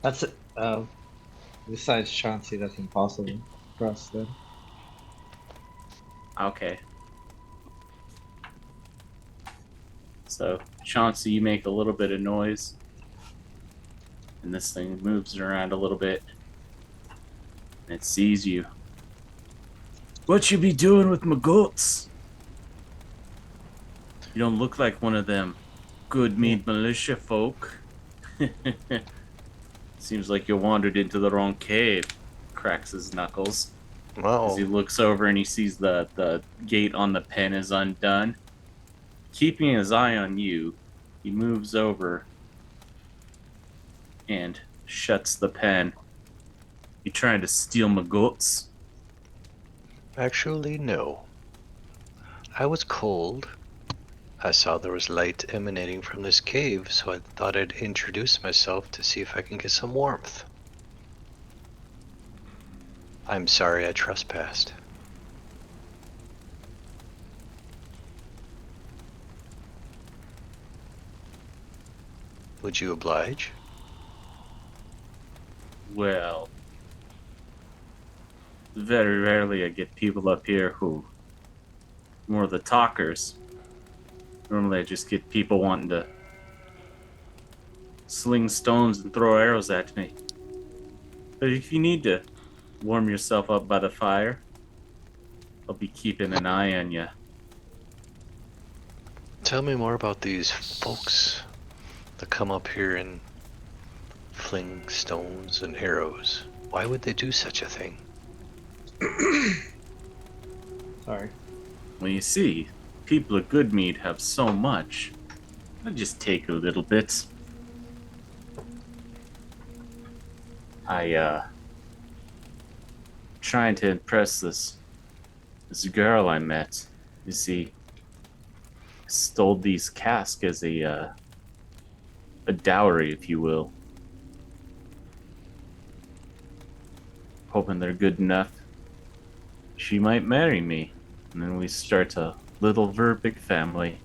That's it. Besides Chauncey, that's impossible for us then. Okay. So, Chauncey, you make a little bit of noise. And this thing moves around a little bit. And it sees you. What you be doing with my goats? You don't look like one of them Good Mead militia folk. Seems like you wandered into the wrong cave. Cracks his knuckles. As he Well, looks over and he sees the gate on the pen is undone. Keeping his eye on you, he moves over and shuts the pen. You trying to steal my goats? actually, no. I was cold. I saw there was light emanating from this cave, so I thought I'd introduce myself to see if I can get some warmth. I'm sorry I trespassed. Would you oblige? Well, very rarely I get people up here who more the talkers. Normally I just get people wanting to sling stones and throw arrows at me. But if you need to warm yourself up by the fire, I'll be keeping an eye on you. Tell me more about these folks that come up here and fling stones and arrows. Why would they do such a thing? Sorry. Well, you see, people of Good Mead have so much. I just take a little bit. Trying to impress this girl I met. You see, I stole these casks as a dowry, if you will. Hoping they're good enough. She might marry me, and then we start a little Verbeeg family.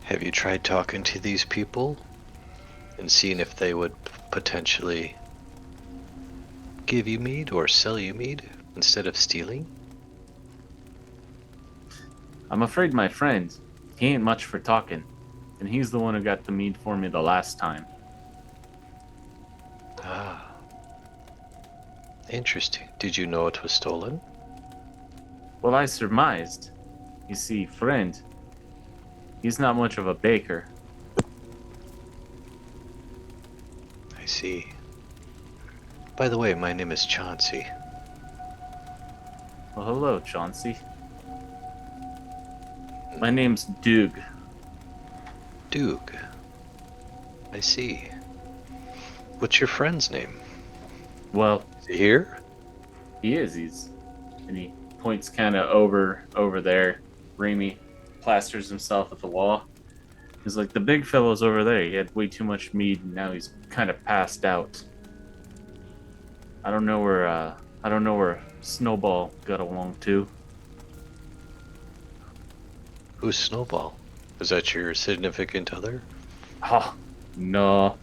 Have you tried talking to these people and seeing if they would potentially give you mead or sell you mead instead of stealing? I'm afraid my friend, he ain't much for talking, and he's the one who got the mead for me the last time. Ah. Interesting. Did you know it was stolen? Well, I surmised. You see, friend, he's not much of a baker. I see. By the way, my name is Chauncey. Well, hello, Chauncey. My name's Doug. Doug. I see. What's your friend's name? Well, Is he here? he is. And he points kind of over there. Rime plasters himself at the wall. He's like, the big fellow's over there. He had way too much mead, and now he's kind of passed out. I don't know where Snowball got along to. Who's Snowball? Is that your significant other? Oh, no.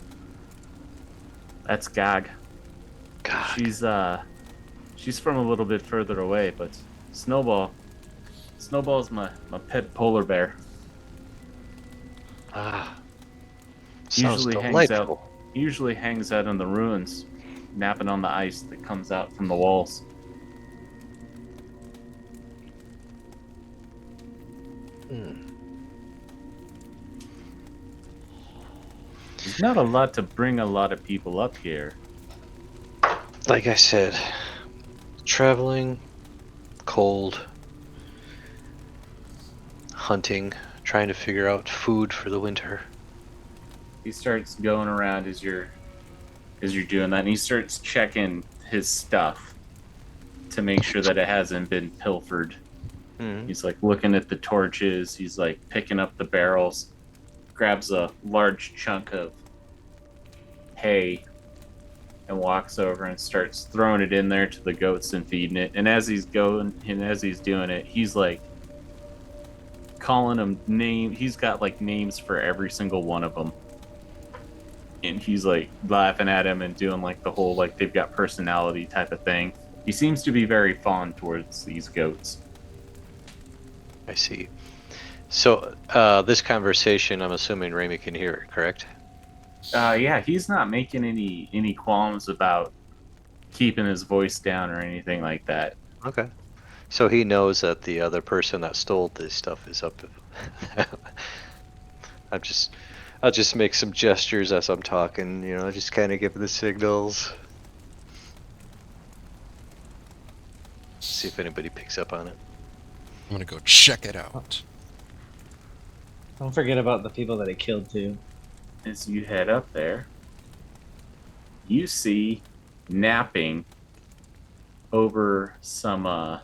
That's Gag. God. She's from a little bit further away, but Snowball's my pet polar bear. Ah. Sounds Usually delightful. hangs out in the ruins, napping on the ice that comes out from the walls. Hmm. There's not a lot to bring a lot of people up here. Like I said, traveling, cold, hunting, trying to figure out food for the winter. He starts going around as you're doing that, and he starts checking his stuff to make sure that it hasn't been pilfered. Hmm. He's like looking at the torches. He's like picking up the barrels, grabs a large chunk of hay, and walks over and starts throwing it in there to the goats and feeding it. And as he's doing it, he's like calling them name. He's got like names for every single one of them, and he's like laughing at him and doing like the whole like they've got personality type of thing. He seems to be very fond towards these goats. I see. So this conversation, I'm assuming Rime can hear it, correct? Yeah, he's not making any qualms about keeping his voice down or anything like that. Okay. So he knows that the other person that stole this stuff is up. I'll just make some gestures as I'm talking, you know, just kind of give the signals. See if anybody picks up on it. I'm gonna go check it out. Don't forget about the people that he killed too. As you head up there, you see napping over some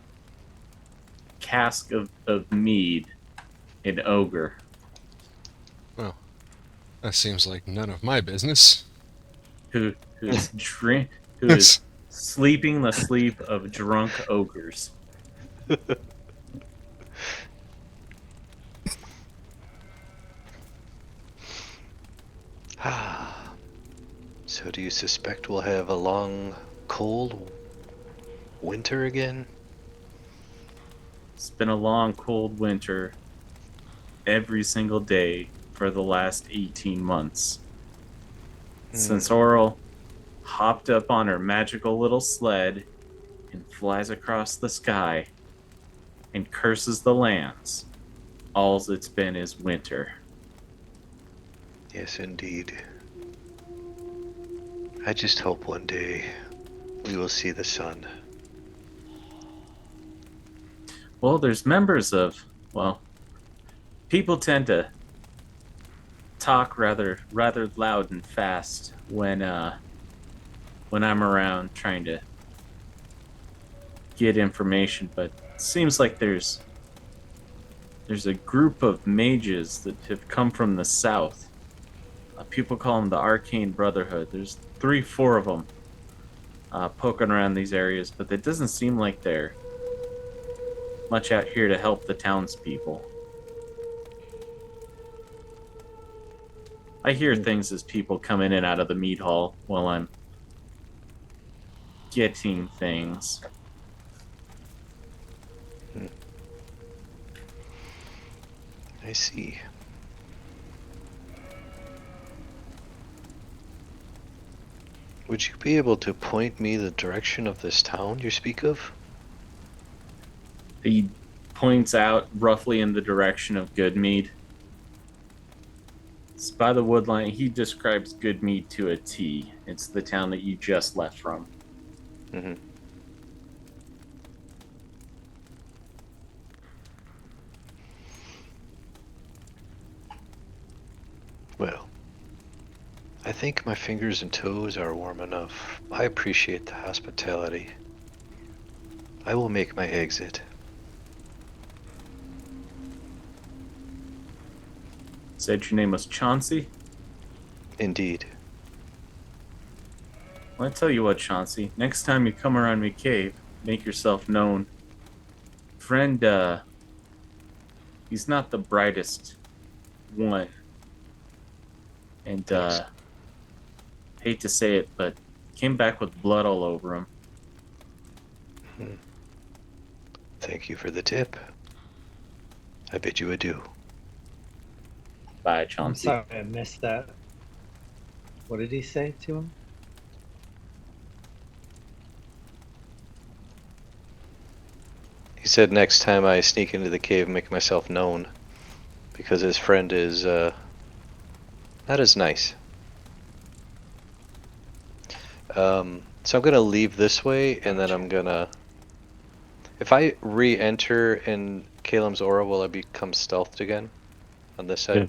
cask of mead an ogre. Well, that seems like none of my business. who is sleeping the sleep of drunk ogres. So do you suspect we'll have a long, cold winter again? It's been a long, cold winter every single day for the last 18 months. Since Oral hopped up on her magical little sled and flies across the sky and curses the lands, all's it's been is winter. Yes, indeed. I just hope one day we will see the sun. Well, there's members of, well, people tend to talk rather loud and fast when I'm around trying to get information, but it seems like there's a group of mages that have come from the south. People call them the Arcane Brotherhood. There's 3-4 of them poking around these areas, but it doesn't seem like they're much out here to help the townspeople. I hear things as people come in and out of the mead hall while I'm getting things. I see. Would you be able to point me the direction of this town you speak of? He points out roughly in the direction of Good Mead. It's by the woodline. He describes Good Mead to a T. It's the town that you just left from. Mm-hmm. Well, I think my fingers and toes are warm enough. I appreciate the hospitality. I will make my exit. Said your name was Chauncey? Indeed. Well, I tell you what, Chauncey. Next time you come around my cave, make yourself known. Friend, he's not the brightest one. And, hate to say it, but came back with blood all over him. Thank you for the tip. I bid you adieu. Bye, I'm Chauncey. sorry I missed that. What did he say to him? He said next time I sneak into the cave, make myself known. Because his friend is, not as nice. So I'm gonna leave this way, and then I'm gonna... If I re-enter in Calem's aura, will I become stealthed again? On this side?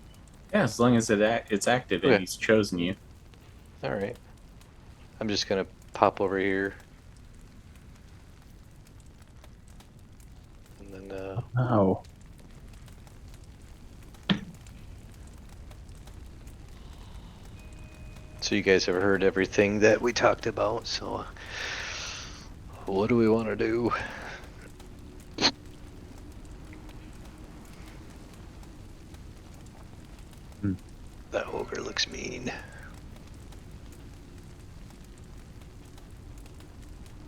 Yeah, as long as it's active and Okay. he's chosen you. All right. I'm just gonna pop over here. And then, Oh. so you guys have heard everything that we talked about, so what do we want to do? Hmm. That ogre looks mean.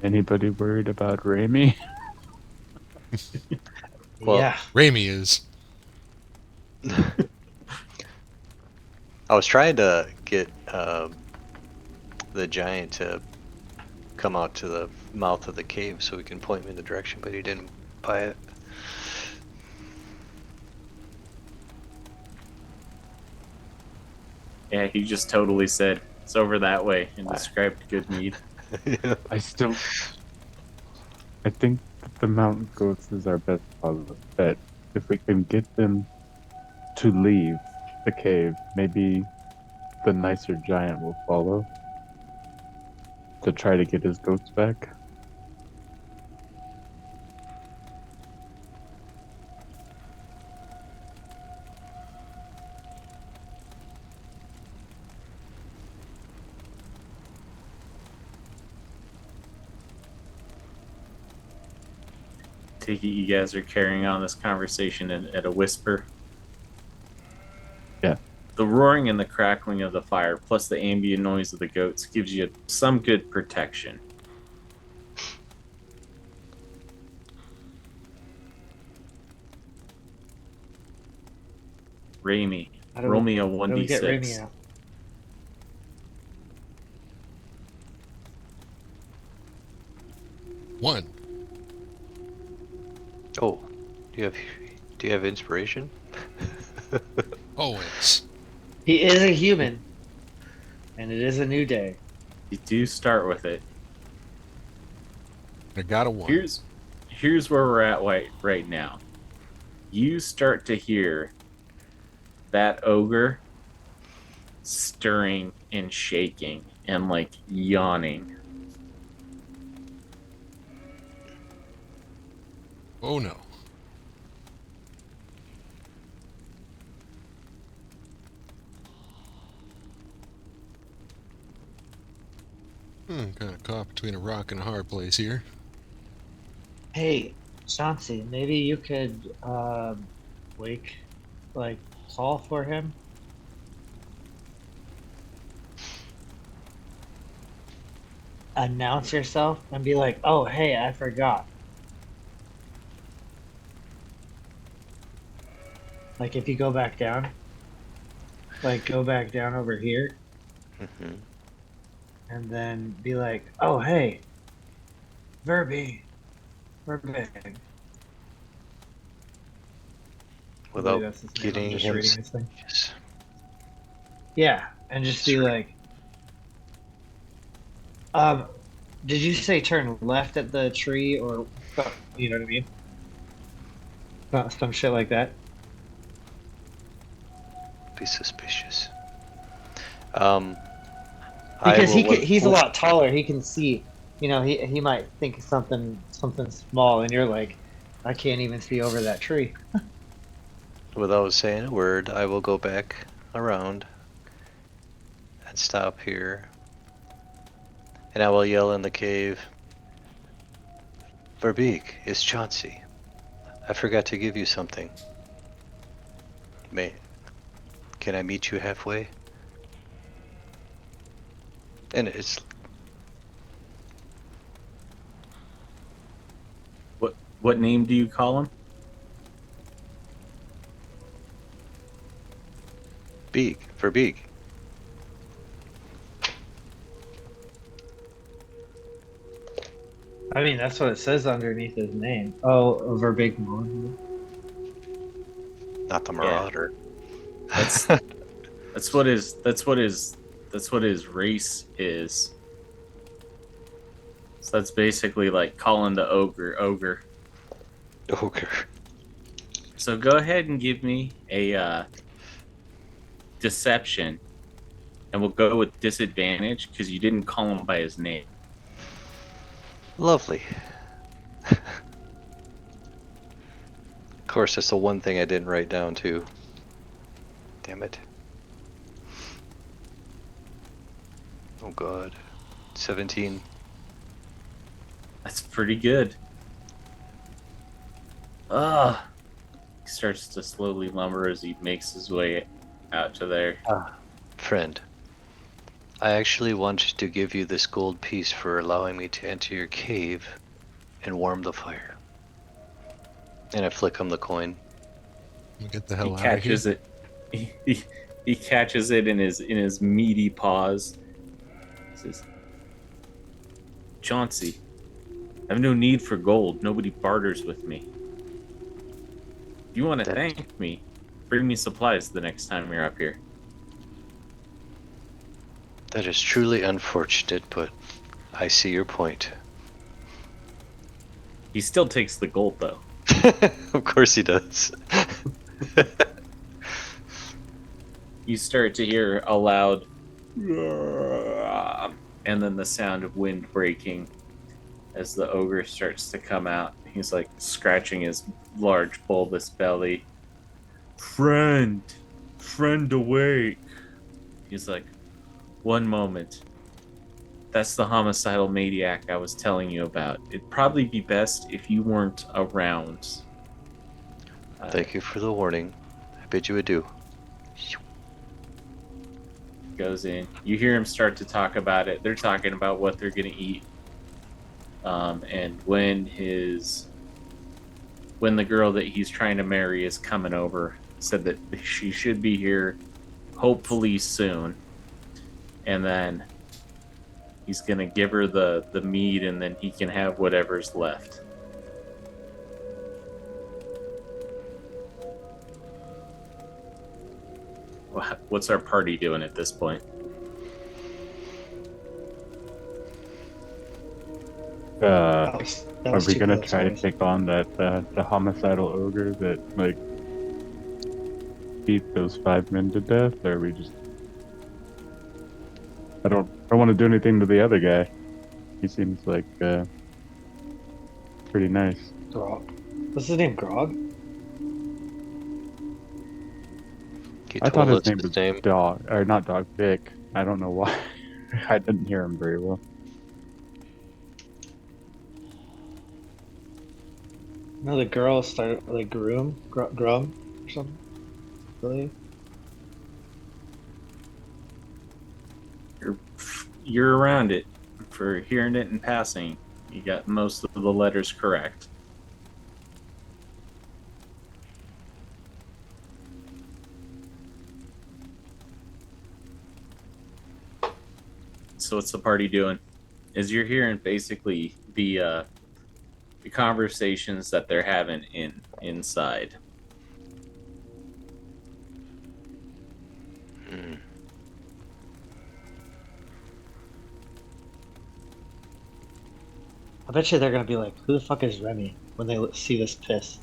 Anybody worried about Rime? Well- yeah. Raimi is. I was trying to get the giant to come out to the mouth of the cave so he can point me in the direction, but he didn't buy it. Yeah, he just totally said it's over that way and described Good Mead. Yeah. I think that the mountain goats is our best bet. If we can get them to leave the cave, maybe the nicer giant will follow to try to get his goats back. Take it you guys are carrying on this conversation at a whisper. Yeah. The roaring and the crackling of the fire, plus the ambient noise of the goats, gives you some good protection. Raimi, roll me a How do we get Remy 1d6. out? One. Oh, do you have inspiration? Always. He is a human, and it is a new day. You do start with it. I got a one. Here's where we're at right now. You start to hear that ogre stirring and shaking and like yawning. Oh no. Kind of caught between a rock and a hard place here. Hey, Chauncey, maybe you could call for him. Announce yourself and be like, "Oh, hey, I forgot." Like if you go back down, go back down over here, Mm-hmm. and then be like, "Oh, hey, Verbeeg, Verbeeg." I believe Without that's his name. I'm getting just him. reading his thing. Yes. Yeah, and just be like, did you say turn left at the tree or, you know what I mean? Some shit like that. Be suspicious. Because I will he's a lot taller. He can see. You know, he might think of something small, and you're like, I can't even see over that tree. Without saying a word, I will go back around and stop here. And I will yell in the cave, Verbeeg, it's Chauncey. I forgot to give you something. Can I meet you halfway? And it's What name do you call him? Verbeeg. I mean, that's what it says underneath his name. Oh, Verbeeg. Not the Marauder. That's what his race is. So that's basically like calling the ogre. Ogre. So go ahead and give me a deception, and we'll go with disadvantage because you didn't call him by his name. Lovely. Of course, that's the one thing I didn't write down too. Damn it. Oh god. 17. That's pretty good. Ugh. He starts to slowly lumber as he makes his way out to there. Friend, I actually wanted to give you this gold piece for allowing me to enter your cave and warm the fire. And I flick him the coin. Get the He hell out of here. catches it. He catches it in his meaty paws. He says, Chauncey, I have no need for gold. Nobody barters with me. If you want to thank me, bring me supplies the next time you're up here. That is truly unfortunate, but I see your point. He still takes the gold, though. Of course he does. You start to hear a loud and then the sound of wind breaking as the ogre starts to come out. He's like scratching his large bulbous belly. Friend awake. He's like, one moment. That's the homicidal maniac I was telling you about. It'd probably be best if you weren't around. Thank you for the warning. I bid you adieu. Goes in. You hear him start to talk about it. They're talking about what they're gonna eat. And when the girl that he's trying to marry is coming over, said that she should be here hopefully soon. And then he's gonna give her the mead, and then he can have whatever's left. What's our party doing at this point? Are we too gonna close, try to guys. take on the homicidal ogre that like beat those 5 men to death, or are we just? I don't want to do anything to the other guy. He seems like pretty nice. Grog. What's his name? Grog? He I thought told his us name was his name. Dog, or not Dog, Vic. I don't know why. I didn't hear him very well. No, the girl started like Grum or something. Really? You're around it for hearing it in passing. You got most of the letters correct. So what's the party doing? Is you're hearing basically the conversations that they're having inside. Hmm. I bet you they're gonna be like, "Who the fuck is Remy?" when they see this piss.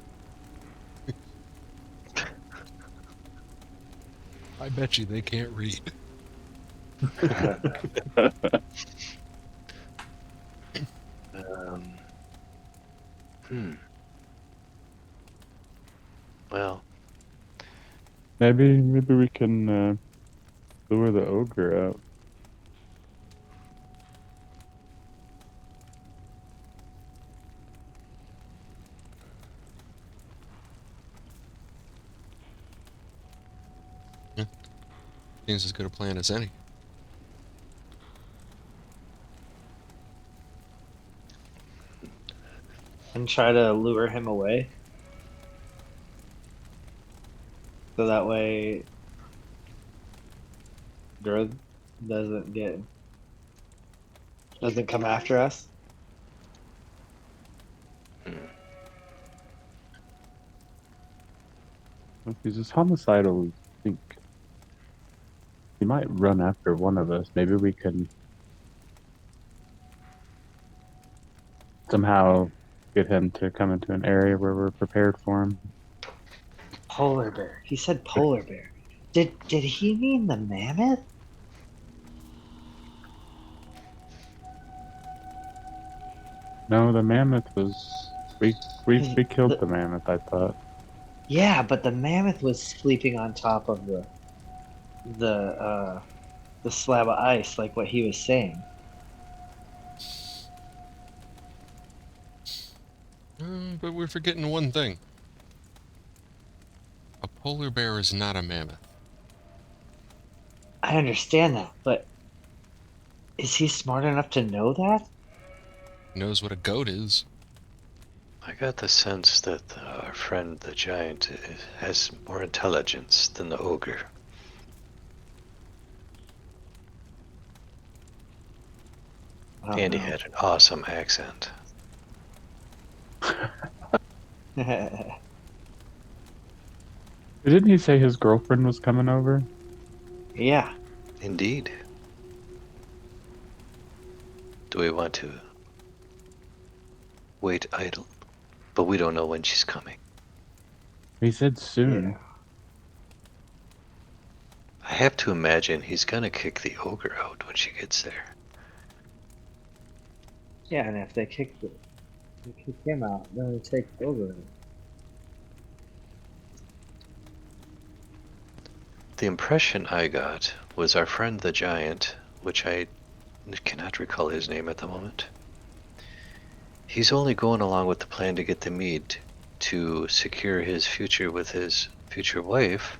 I bet you they can't read. Um, hmm. Well, Maybe we can lure the ogre out. Seems as good a plan as any. And try to lure him away. So that way Grug doesn't come after us. If he's just homicidal, I think he might run after one of us. Maybe we can somehow get him to come into an area where we're prepared for him. Polar bear. He said polar bear. Did he mean the mammoth? No, the mammoth was we killed the mammoth, I thought. Yeah, but the mammoth was sleeping on top of the the slab of ice, like what he was saying. But we're forgetting one thing. A polar bear is not a mammoth. I understand that, but is he smart enough to know that? He knows what a goat is. I got the sense that our friend the giant has more intelligence than the ogre. I don't And he know. had an awesome accent. Didn't he say his girlfriend was coming over? Yeah. Indeed. Do we want to wait idle? But we don't know when she's coming. He said soon. Yeah. I have to imagine he's gonna kick the ogre out when she gets there. Yeah, and if they kick him out, then they take over. The impression I got was our friend the giant, which I cannot recall his name at the moment. He's only going along with the plan to get the mead to secure his future with his future wife.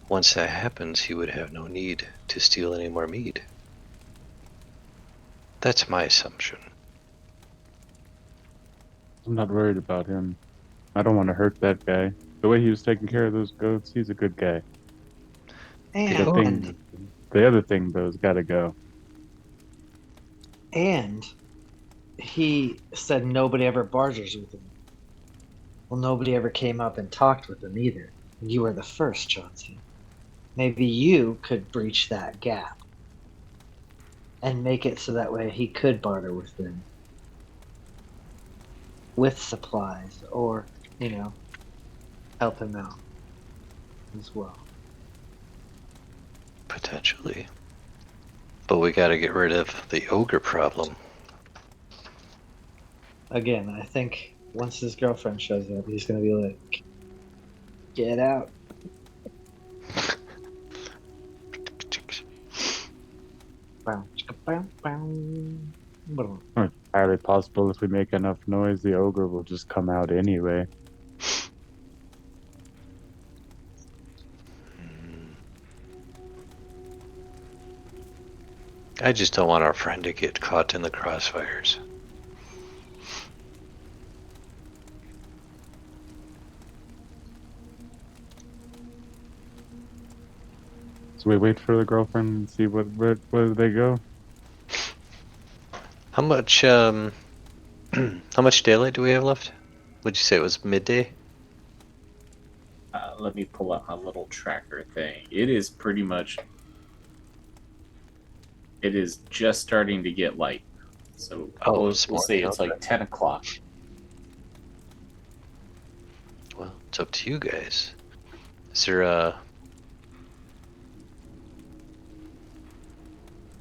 Once that happens, he would have no need to steal any more mead. That's my assumption. I'm not worried about him. I don't want to hurt that guy. The way he was taking care of those goats, he's a good guy. And The other thing though has got to go. and he said nobody ever barters with him. Well, nobody ever came up and talked with him either. You were the first, Johnson. Maybe you could breach that gap and make it so that way he could barter with them with supplies or, help him out as well. Potentially. But we gotta get rid of the ogre problem. Again, I think once his girlfriend shows up, he's going to be like, get out. It's entirely possible if we make enough noise, the ogre will just come out anyway. I just don't want our friend to get caught in the crossfires. So we wait for the girlfriend and see where they go. How much how much daylight do we have left? Would you say it was midday? Let me pull up my little tracker thing. It is pretty much. It is just starting to get light. So we'll say it's like 10 o'clock. Well, it's up to you guys. Is there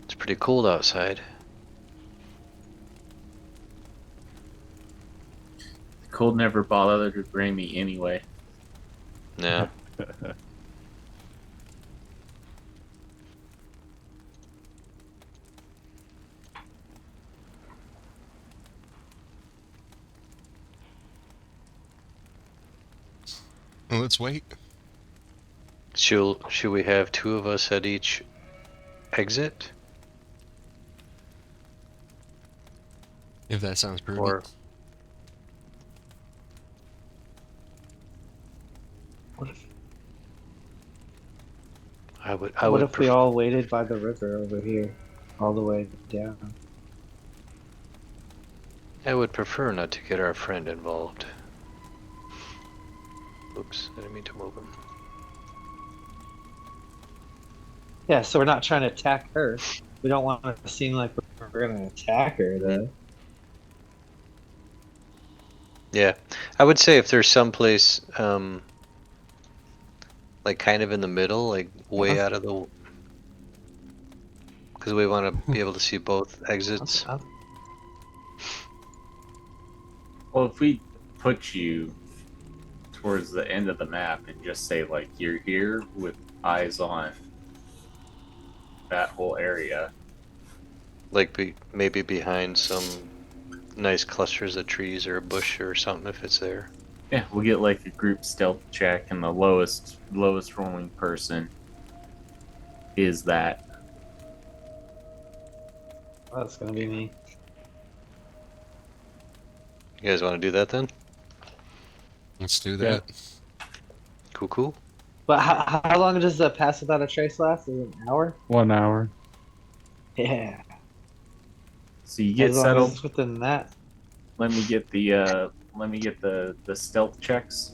It's pretty cold outside. The cold never bothered to bring me anyway. Yeah. Well, let's wait. Should we have two of us at each exit? If that sounds prudent. Or What if, I would what if we all waited by the river over here, all the way down? I would prefer not to get our friend involved. Oops, I didn't mean to move him. Yeah, so we're not trying to attack her. We don't want it to seem like we're going to attack her, though. Yeah, I would say if there's some place Like kind of in the middle, like way out of the. Because we want to be able to see both exits. Well, if we put you towards the end of the map and just say like you're here with eyes on that whole area. Like maybe behind some nice clusters of trees or a bush or something if it's there. Yeah, we'll get like a group stealth check, and the lowest rolling person is that. That's gonna be me. You guys want to do that then? Let's do that. Cool, cool. But how long does the pass without a trace last? Is it an hour? 1 hour. Yeah. So you get As long as settled. it's within that. Let me get the stealth checks.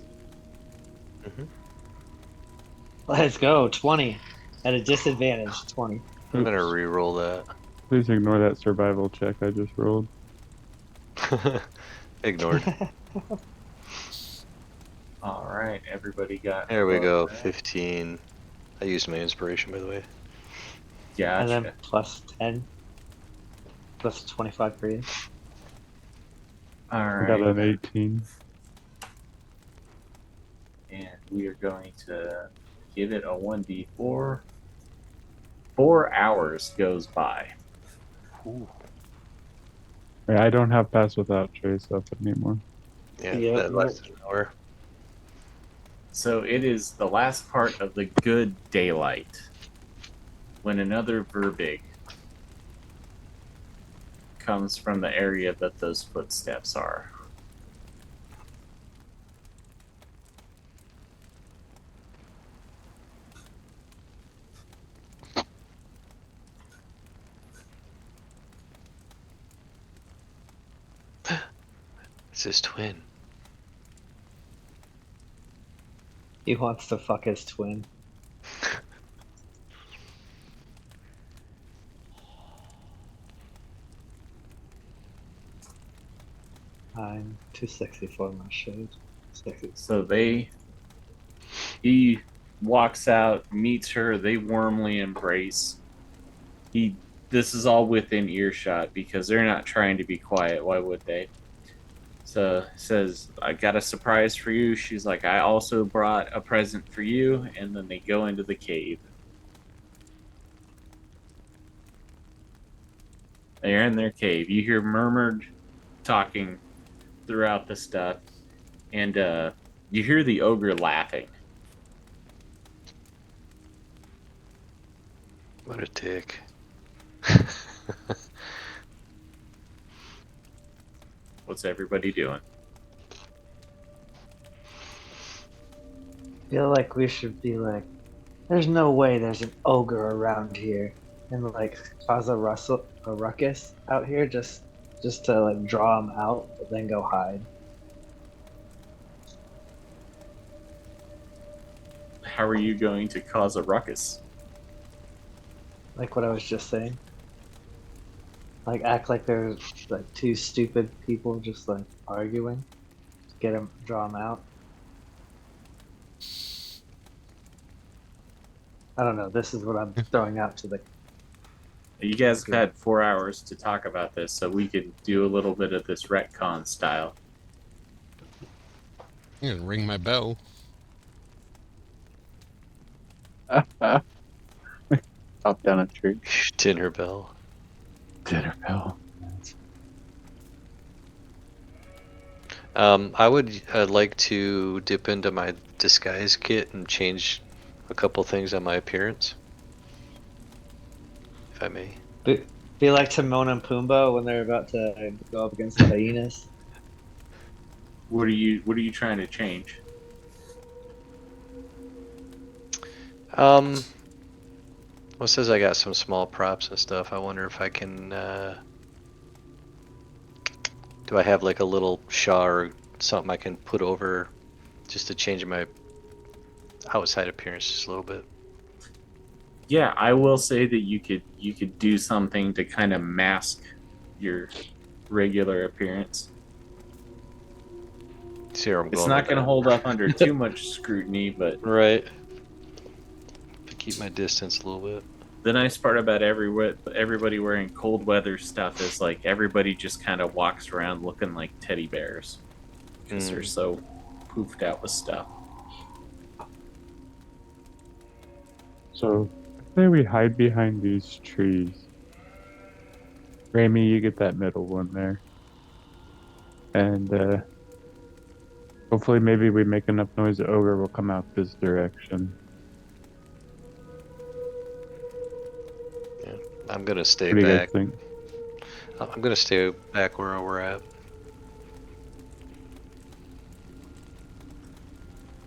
Let's go. 20 at a disadvantage. 20. I'm gonna re-roll that. Please ignore that survival check I just rolled. Ignored. All right, everybody got. There we go. that. 15. I used my inspiration, by the way. Gotcha. And then plus 10. Plus 25 for you. All I got right, an 18. and we are going to give it a 1d4. 4 hours goes by. Ooh. Wait, I don't have pass without trace up anymore. Yeah, Yep, that lasted an hour. So it is the last part of the good daylight when another Verbeeg comes from the area that those footsteps are. It's his twin. He wants to fuck his twin. I'm too sexy for my shade. Sexy. So he walks out, meets her, they warmly embrace. This is all within earshot because they're not trying to be quiet. Why would they? So says, I got a surprise for you. She's like, I also brought a present for you. And then they go into the cave. They're in their cave. You hear murmured talking throughout the stuff. And you hear the ogre laughing. What a dick. What's everybody doing? Feel like we should be like, there's no way there's an ogre around here, and like cause a ruckus out here just to like draw him out, but then go hide. How are you going to cause a ruckus? Like what I was just saying. Like act like there's like two stupid people just like arguing to get him, draw him out. I don't know. This is what I'm throwing out to the. You guys have had 4 hours to talk about this, so we could do a little bit of this retcon style. You can ring my bell. Chop down a tree. Dinner bell. Dinner bell. I would like to dip into my disguise kit and change a couple things on my appearance. If I may. Be like Timon and Pumbaa when they're about to go up against the hyenas. What are you trying to change? Well, it says I got some small props and stuff. I wonder if I can, do I have like a little shawl or something I can put over just to change my outside appearance just a little bit? Yeah, I will say that you could do something to kind of mask your regular appearance. See where I'm It's going not with going to that. hold up under too much scrutiny, but Right. Keep my distance a little bit. The nice part about everybody wearing cold weather stuff is like everybody just kind of walks around looking like teddy bears because they're so poofed out with stuff. So, I say we hide behind these trees. Rime, you get that middle one there. And, hopefully maybe we make enough noise that Ogre will come out this direction. Yeah, I'm gonna stay What do you guys back. think? I'm gonna stay back where we're at.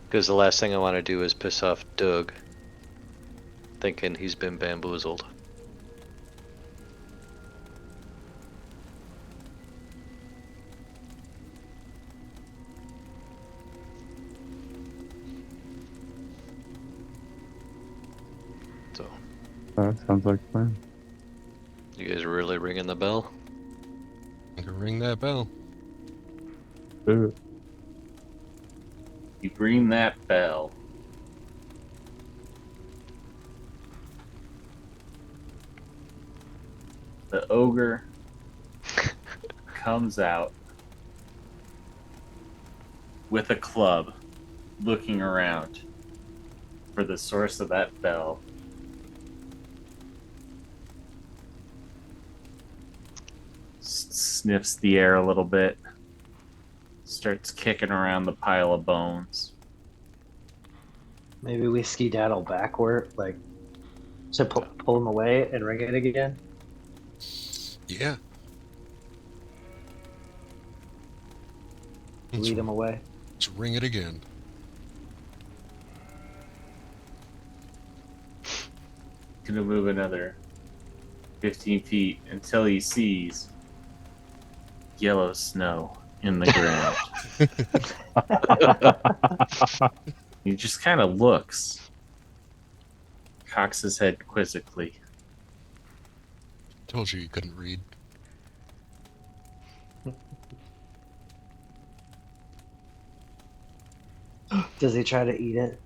Because the last thing I want to do is piss off Doug, thinking he's been bamboozled. So, That sounds like fun. you guys really ringing the bell? I can ring that bell. Do it. You ring that bell. The ogre comes out with a club, looking around for the source of that bell. Sniffs the air a little bit. Starts kicking around the pile of bones. Maybe we skedaddle backward, like to pull him away and ring it again. Yeah. Lead him away. Let's ring it again. Gonna move another 15 feet until he sees yellow snow in the ground. He just kind of looks, cocks his head quizzically. Told you couldn't read. Does he try to eat it?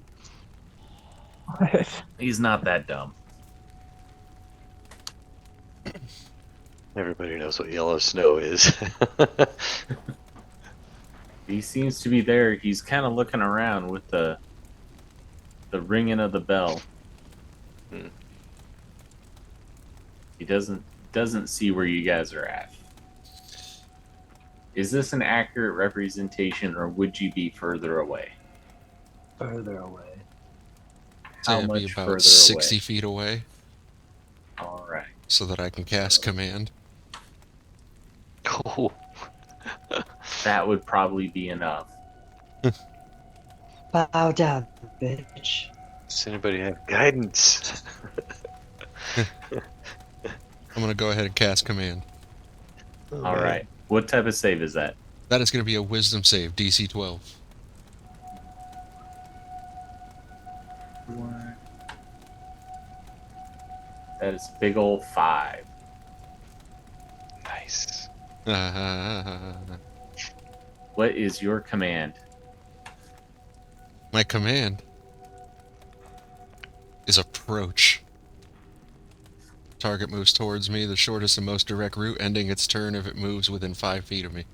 He's not that dumb. Everybody knows what yellow snow is. He seems to be there. He's kind of looking around with the ringing of the bell. He doesn't see where you guys are at. Is this an accurate representation, or would you be further away? Further away. Say How I'd much be further about 60 away? feet away All right. so that I can cast command. Oh, That would probably be enough. Bow down, bitch. does anybody have guidance? I'm going to go ahead and cast command. Oh, All man. right. What type of save is that? That is going to be a wisdom save, DC 12. That is a big old 5. Nice. What is your command? My command is approach. Target moves towards me, the shortest and most direct route, ending its turn if it moves within 5 feet of me.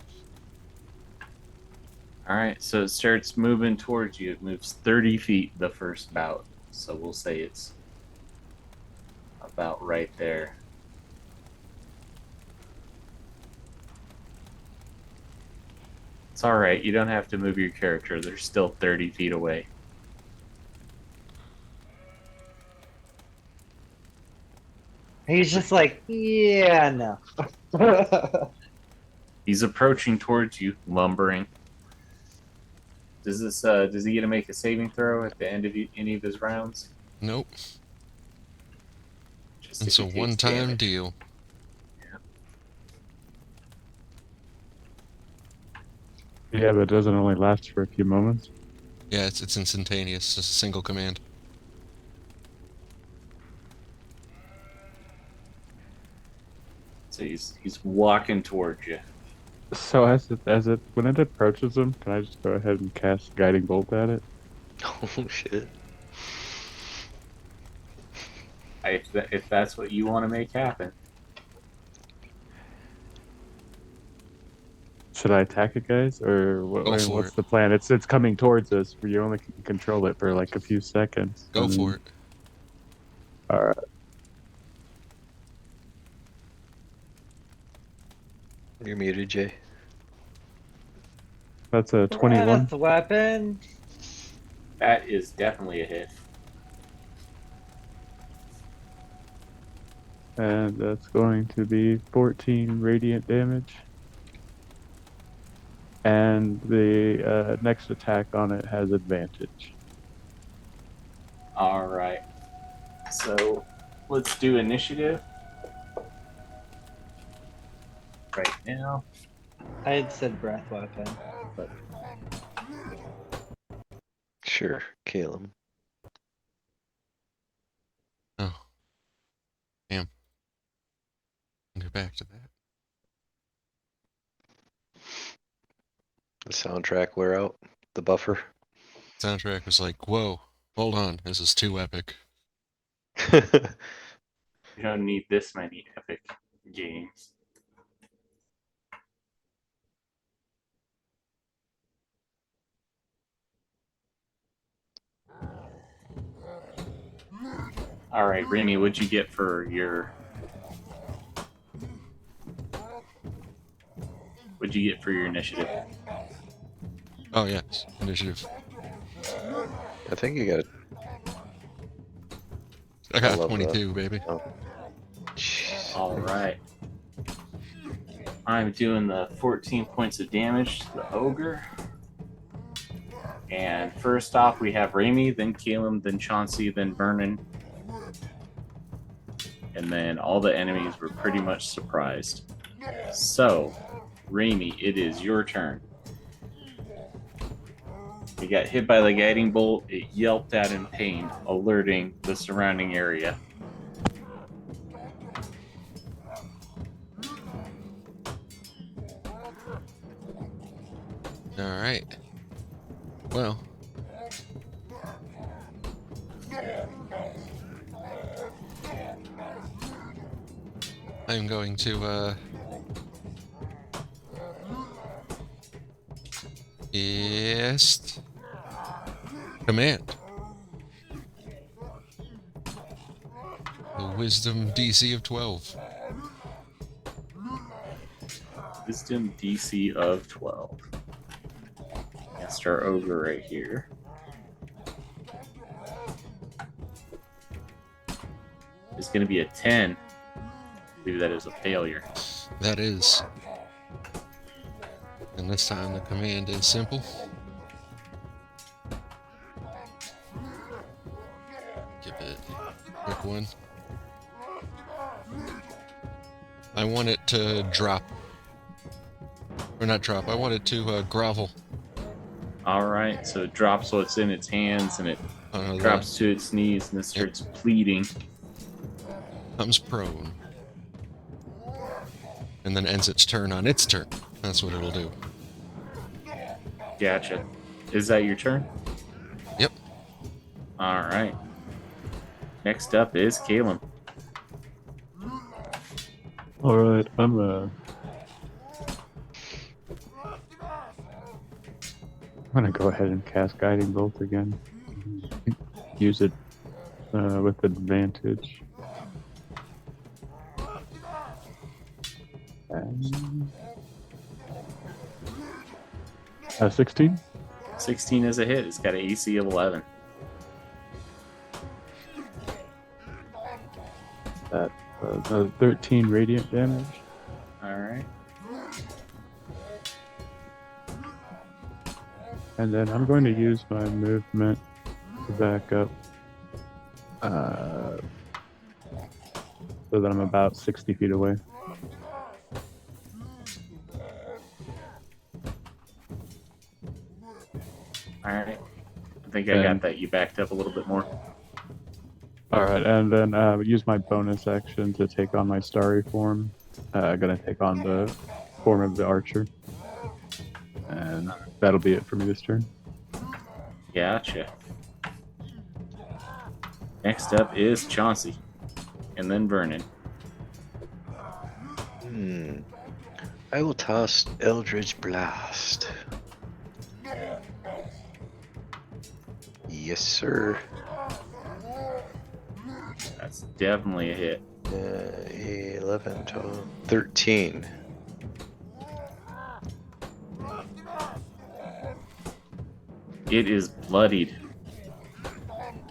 All right, so it starts moving towards you. It moves 30 feet the first bout. So we'll say it's about right there. It's all right. You don't have to move your character. They're still 30 feet away. He's just like, yeah, no. He's approaching towards you, lumbering. Does he get to make a saving throw at the end of any of his rounds? Nope. Just if It's a he takes one-time damage. deal. Yeah, but it doesn't only last for a few moments. Yeah, it's instantaneous. It's a single command. So he's walking towards you. So when it approaches him, can I just go ahead and cast Guiding Bolt at it? Oh shit. If that's what you want to make happen. Should I attack it, guys, or Go for what's it. the plan? It's coming towards us. You only can control it for like a few seconds. Go for it. All right. You're muted, Jay. That's a 21, Breath weapon. That is definitely a hit. and that's going to be 14 radiant damage. And the next attack on it has advantage. All right. So let's do initiative. Right now. I had said breath weapon, but Sure, Caleb. Oh. Damn. I'll get back to that. The soundtrack wear out. The buffer. Soundtrack was like, whoa, hold on, this is too epic. You don't need this many epic games. All right, Rime, what'd you get for your? What'd you get for your initiative? Oh, yes, initiative. I think you got it. I got love 22, baby. Oh. Jeez. All right. I'm doing the 14 points of damage to the ogre. And first off, we have Rime, then Caleb, then Chauncey, then Vernin. And then all the enemies were pretty much surprised. So, Rime, it is your turn. It got hit by the guiding bolt. It yelped out in pain, alerting the surrounding area. Alright. Well. I'm going to, cast command. The wisdom DC of 12. Wisdom DC of 12. Against our ogre right here. It's going to be a 10. I believe that is a failure. That is. And this time the command is simple. Give it a quick one. I want it to drop. Or not drop, I want it to grovel. Alright, so it drops what's in its hands and it drops to its knees and it starts bleeding. Comes prone. And then ends its turn on its turn. That's what it'll do. Gotcha. Is that your turn? Yep. Alright. Next up is Caleb. Alright, I'm gonna go ahead and cast Guiding Bolt again. Use it with advantage. And 16? 16 is a hit. It's got an AC of 11. That 13 radiant damage. Alright. And then I'm going to use my movement to back up so that I'm about 60 feet away. Alright. I think I got that. You backed up a little bit more. Alright, and then use my bonus action to take on my starry form. I'm gonna take on the form of the archer. And that'll be it for me this turn. Gotcha. Next up is Chauncey. and then Vernin. I will toss Eldritch Blast. Yes, sir. That's definitely a hit. 11, 12, 13. It is bloodied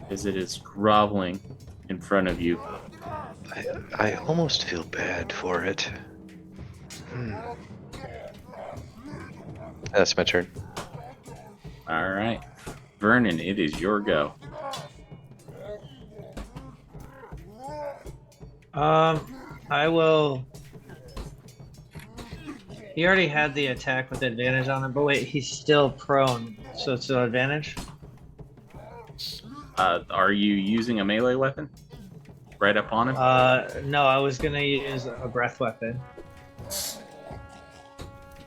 as it is groveling in front of you. I almost feel bad for it. That's my turn. All right. Vernin, it is your go. I will. He already had the attack with advantage on him, but wait, he's still prone, so it's an advantage? Are you using a melee weapon? Right up on him? No, I was gonna use a breath weapon.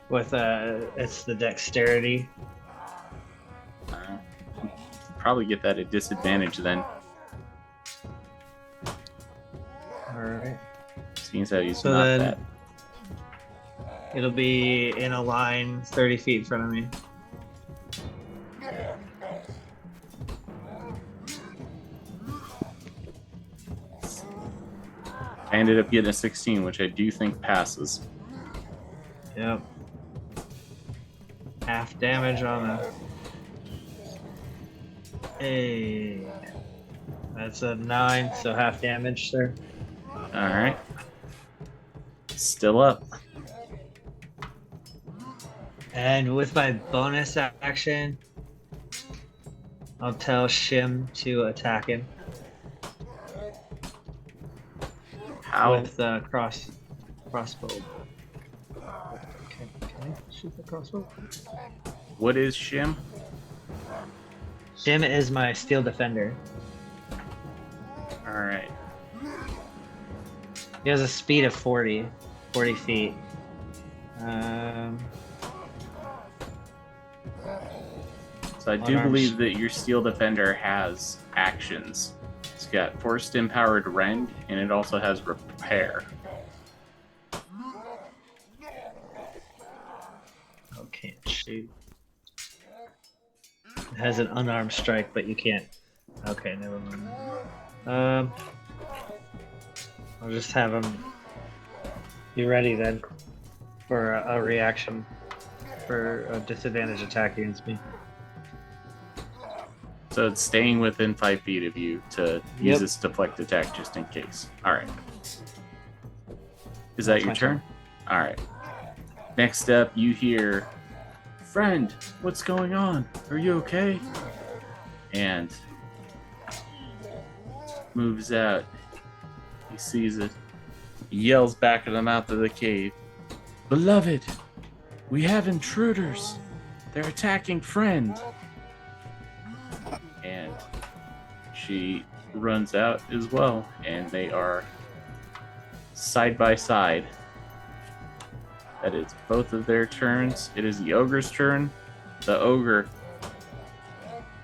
With, it's the dexterity. Probably get that at disadvantage then. Alright. Seems how he's So not then- that. It'll be in a line 30 feet in front of me. I ended up getting a 16, which I do think passes. Yep. Half damage on a. Hey. That's a 9, so half damage, sir. Alright. Still up. And with my bonus action, I'll tell Shim to attack him How? with crossbow. Can I shoot the crossbow? What is Shim? Shim is my steel defender. Alright. He has a speed of 40 feet. So I do Unarmed. believe that your Steel Defender has actions. It's got Forced Empowered Rend, and it also has Repair. Oh, can't shoot. It has an unarmed strike, but you can't. Okay, never mind. I'll just have him be ready then for a reaction for a disadvantage attack against me. So it's staying within 5 feet of you to use this deflect attack just in case. Alright. Is that That's your my turn? Alright. Next up, you hear, "Friend, what's going on? Are you okay?" And moves out. He sees it. He yells back at the mouth of the cave, "Beloved, we have intruders. They're attacking friend." And she runs out as well, and they are side by side. That is both of their turns. It is the ogre's turn. The ogre,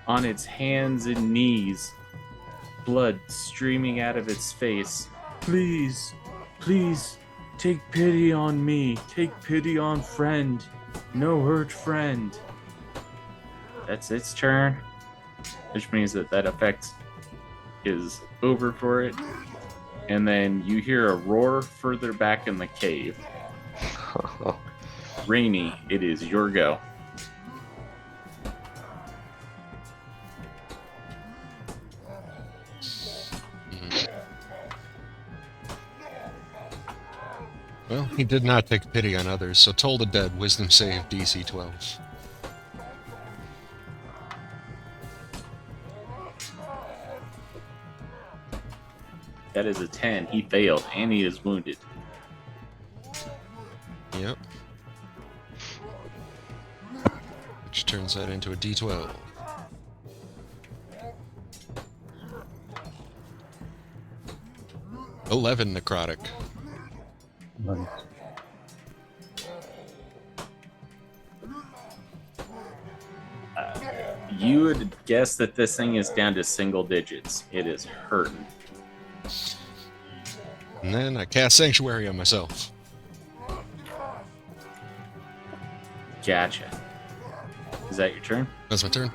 on its hands and knees, blood streaming out of its face. "Please, please, take pity on me. Take pity on friend. No hurt friend." That's its turn, which means that effect is over for it. And then you hear a roar further back in the cave. Rainy, it is your go. Well, he did not take pity on others, so Toll the Dead, Wisdom save, DC 12. That is a 10. He failed, and he is wounded. Yep. Which turns that into a D12. $11 necrotic. Nice. You would guess that this thing is down to single digits. It is hurting. And then I cast Sanctuary on myself. Gotcha. Is that your turn? That's my turn.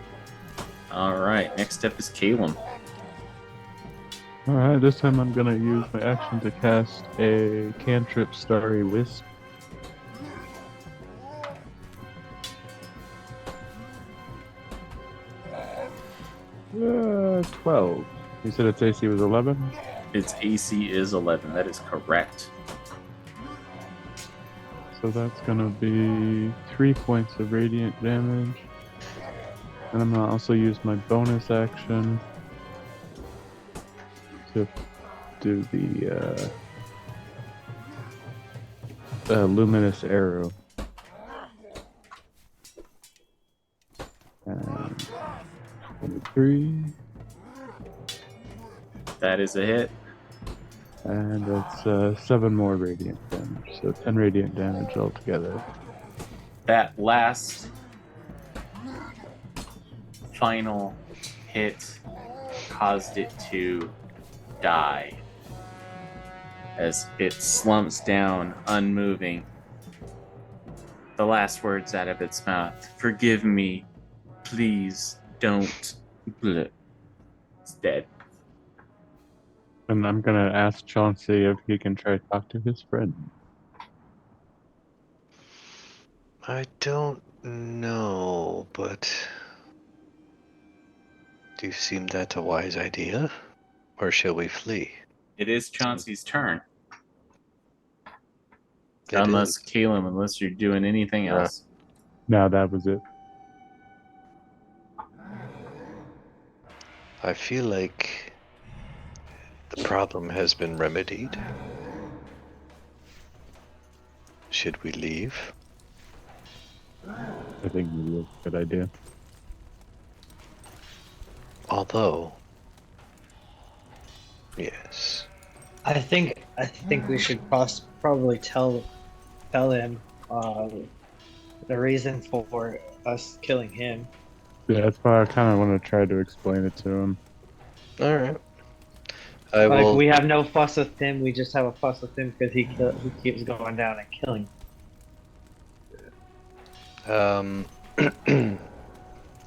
All right. Next up is Caleb. Alright, this time I'm gonna use my action to cast a cantrip Starry Wisp. Uh, 12. You said its AC was 11? Its AC is 11. That is correct. So that's gonna be 3 points of radiant damage. And I'm gonna also use my bonus action to do the luminous arrow. And 23. That is a hit. And it's 7 more radiant damage. So 10 radiant damage altogether. That last final hit caused it to die as it slumps down, unmoving. The last words out of its mouth: "Forgive me, please don't." Bleh. It's dead. And I'm gonna ask Chauncey if he can try to talk to his friend. I don't know, but do you seem that a wise idea? Or shall we flee? It is Chauncey's turn. It Unless, is. Caleb, unless you're doing anything Right. else. No, that was it. I feel like the problem has been remedied. Should we leave? I think it was a good idea. Although, yes. I think we should probably tell him the reason for us killing him. Yeah, that's why I kind of want to try to explain it to him. All right. I Like, will. we have no fuss with him. We just have a fuss with him because he keeps going down and killing.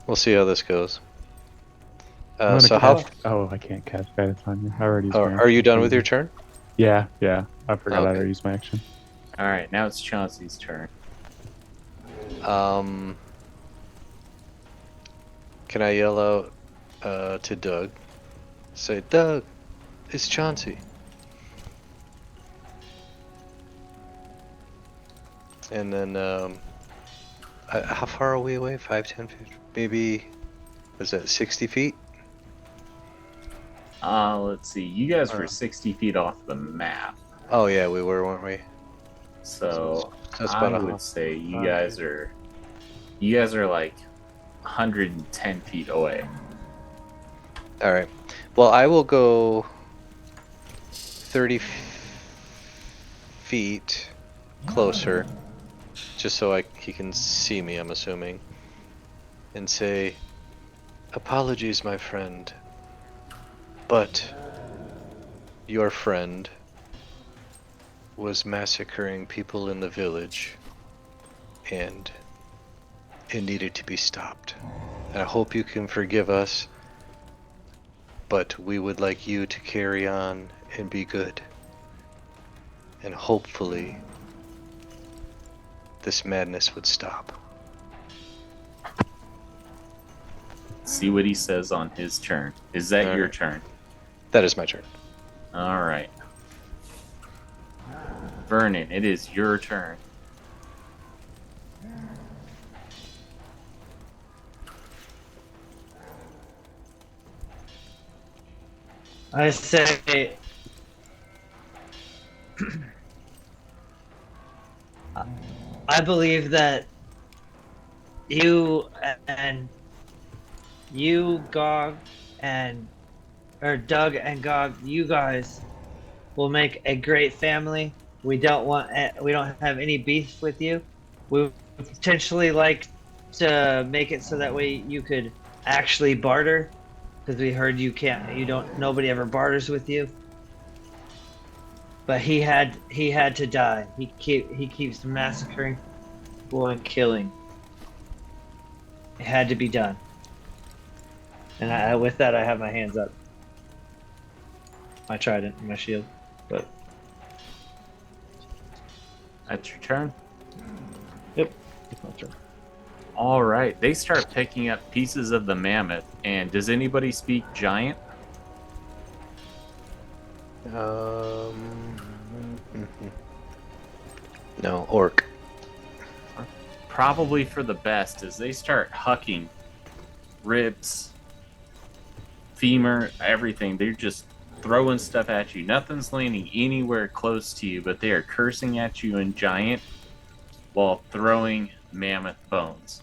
We'll see how this goes. I'm gonna So how? cast... Oh, I can't cast guidance on you. I already used Oh, my are you action. done with your turn? Yeah. I forgot I Okay. already used my action. All right, now it's Chauncey's turn. Can I yell out to Doug? Say, Doug, it's Chauncey. And then, how far are we away? 5, 10, 15? Maybe, was that 60 feet? Let's see. You guys were 60 feet off the map. Oh yeah, we were, weren't we? So That's I about would say you guys are like 110 feet away. All right. Well, I will go 30 feet closer, just so he can see me, I'm assuming, and say, apologies, my friend, but your friend was massacring people in the village, and it needed to be stopped. And I hope you can forgive us, but we would like you to carry on and be good. And hopefully, this madness would stop. See what he says on his turn. Is that All your right. turn? That is my turn. All right. Vernin, it is your turn. I say, I believe that Gog, or Doug and Gog, you guys will make a great family. We don't have any beef with you. We would potentially like to make it so that way you could actually barter, because we heard nobody ever barters with you. But he had to die. He keeps massacring people and killing. It had to be done. And with that, I have my hands up. My trident and my shield. But That's your turn. yep, it's my turn. All right. They start picking up pieces of the mammoth. And does anybody speak giant? No, orc. Probably for the best, as they start hucking ribs, femur, everything. They're just throwing stuff at you. Nothing's landing anywhere close to you, but they are cursing at you in giant while throwing mammoth bones.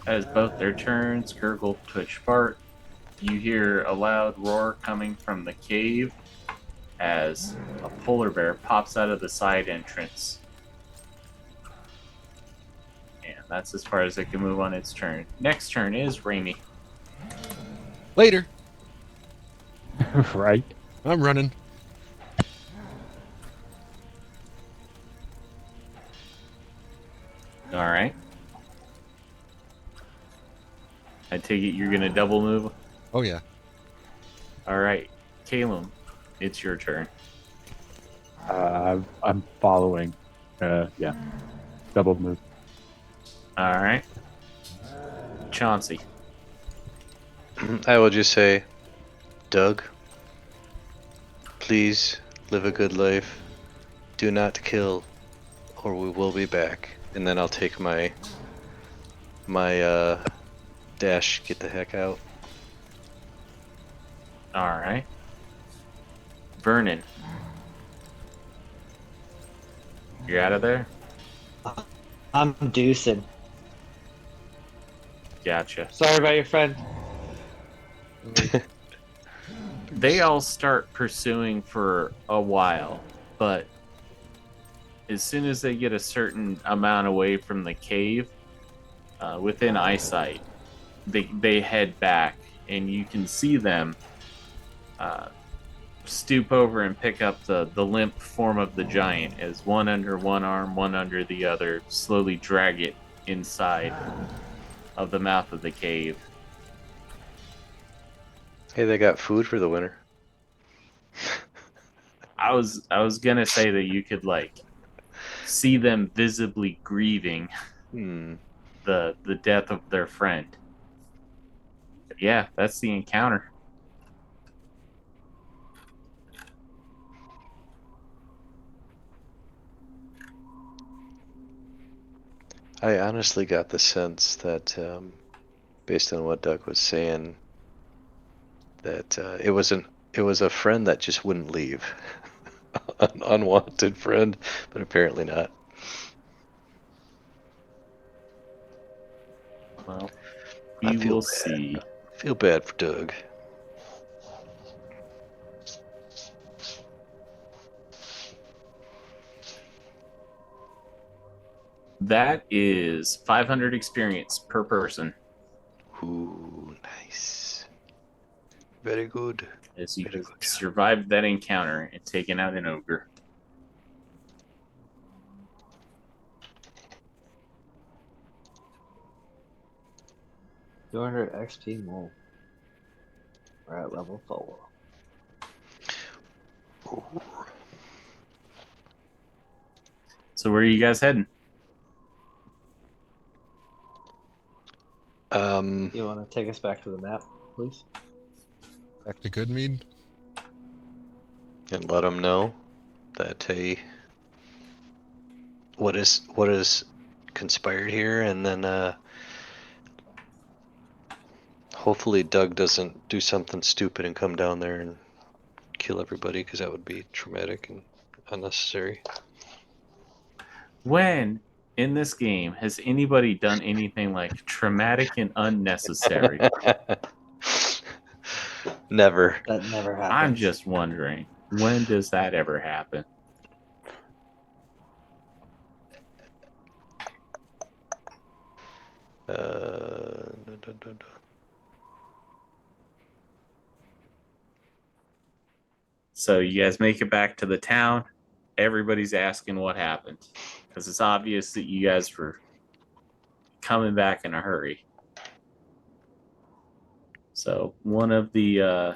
That is both their turns. Gurgle, twitch, fart. You hear a loud roar coming from the cave as a polar bear pops out of the side entrance. And that's as far as it can move on its turn. Next turn is Rime. Later. Right? I'm running. Alright. I take it you're going to double move? Oh, yeah. Alright. Calum, it's your turn. I'm following. Yeah. Double move. Alright. Chauncey. I will just say, Doug, please live a good life. Do not kill, or we will be back. And then I'll take my dash, get the heck out. Alright. Vernin. You're out of there? I'm deucing. Gotcha. Sorry about your friend. They all start pursuing for a while, but as soon as they get a certain amount away from the cave, within eyesight, they head back, and you can see them stoop over and pick up the limp form of the giant as one under one arm, one under the other, slowly drag it inside of the mouth of the cave. Hey, they got food for the winter. I was gonna say that you could like see them visibly grieving the death of their friend. But yeah, that's the encounter. I honestly got the sense that, based on what Doug was saying, that it was a friend that just wouldn't leave. An unwanted friend, but apparently not. Well, I we feel will bad. see. Feel bad for Doug. That is 500 experience per person Ooh, nice. Very good. as you Very good. survived that encounter and taken out an ogre. $200 XP more. We're at level 4. So where are you guys heading? You want to take us back to the map, please? Back to Good Mead. And let them know that hey, what is conspired here, and then hopefully Doug doesn't do something stupid and come down there and kill everybody, because that would be traumatic and unnecessary. When in this game has anybody done anything like traumatic and unnecessary? Never. That never happens. I'm just wondering, when does that ever happen? No. So you guys make it back to the town. Everybody's asking what happened because it's obvious that you guys were coming back in a hurry. So one of the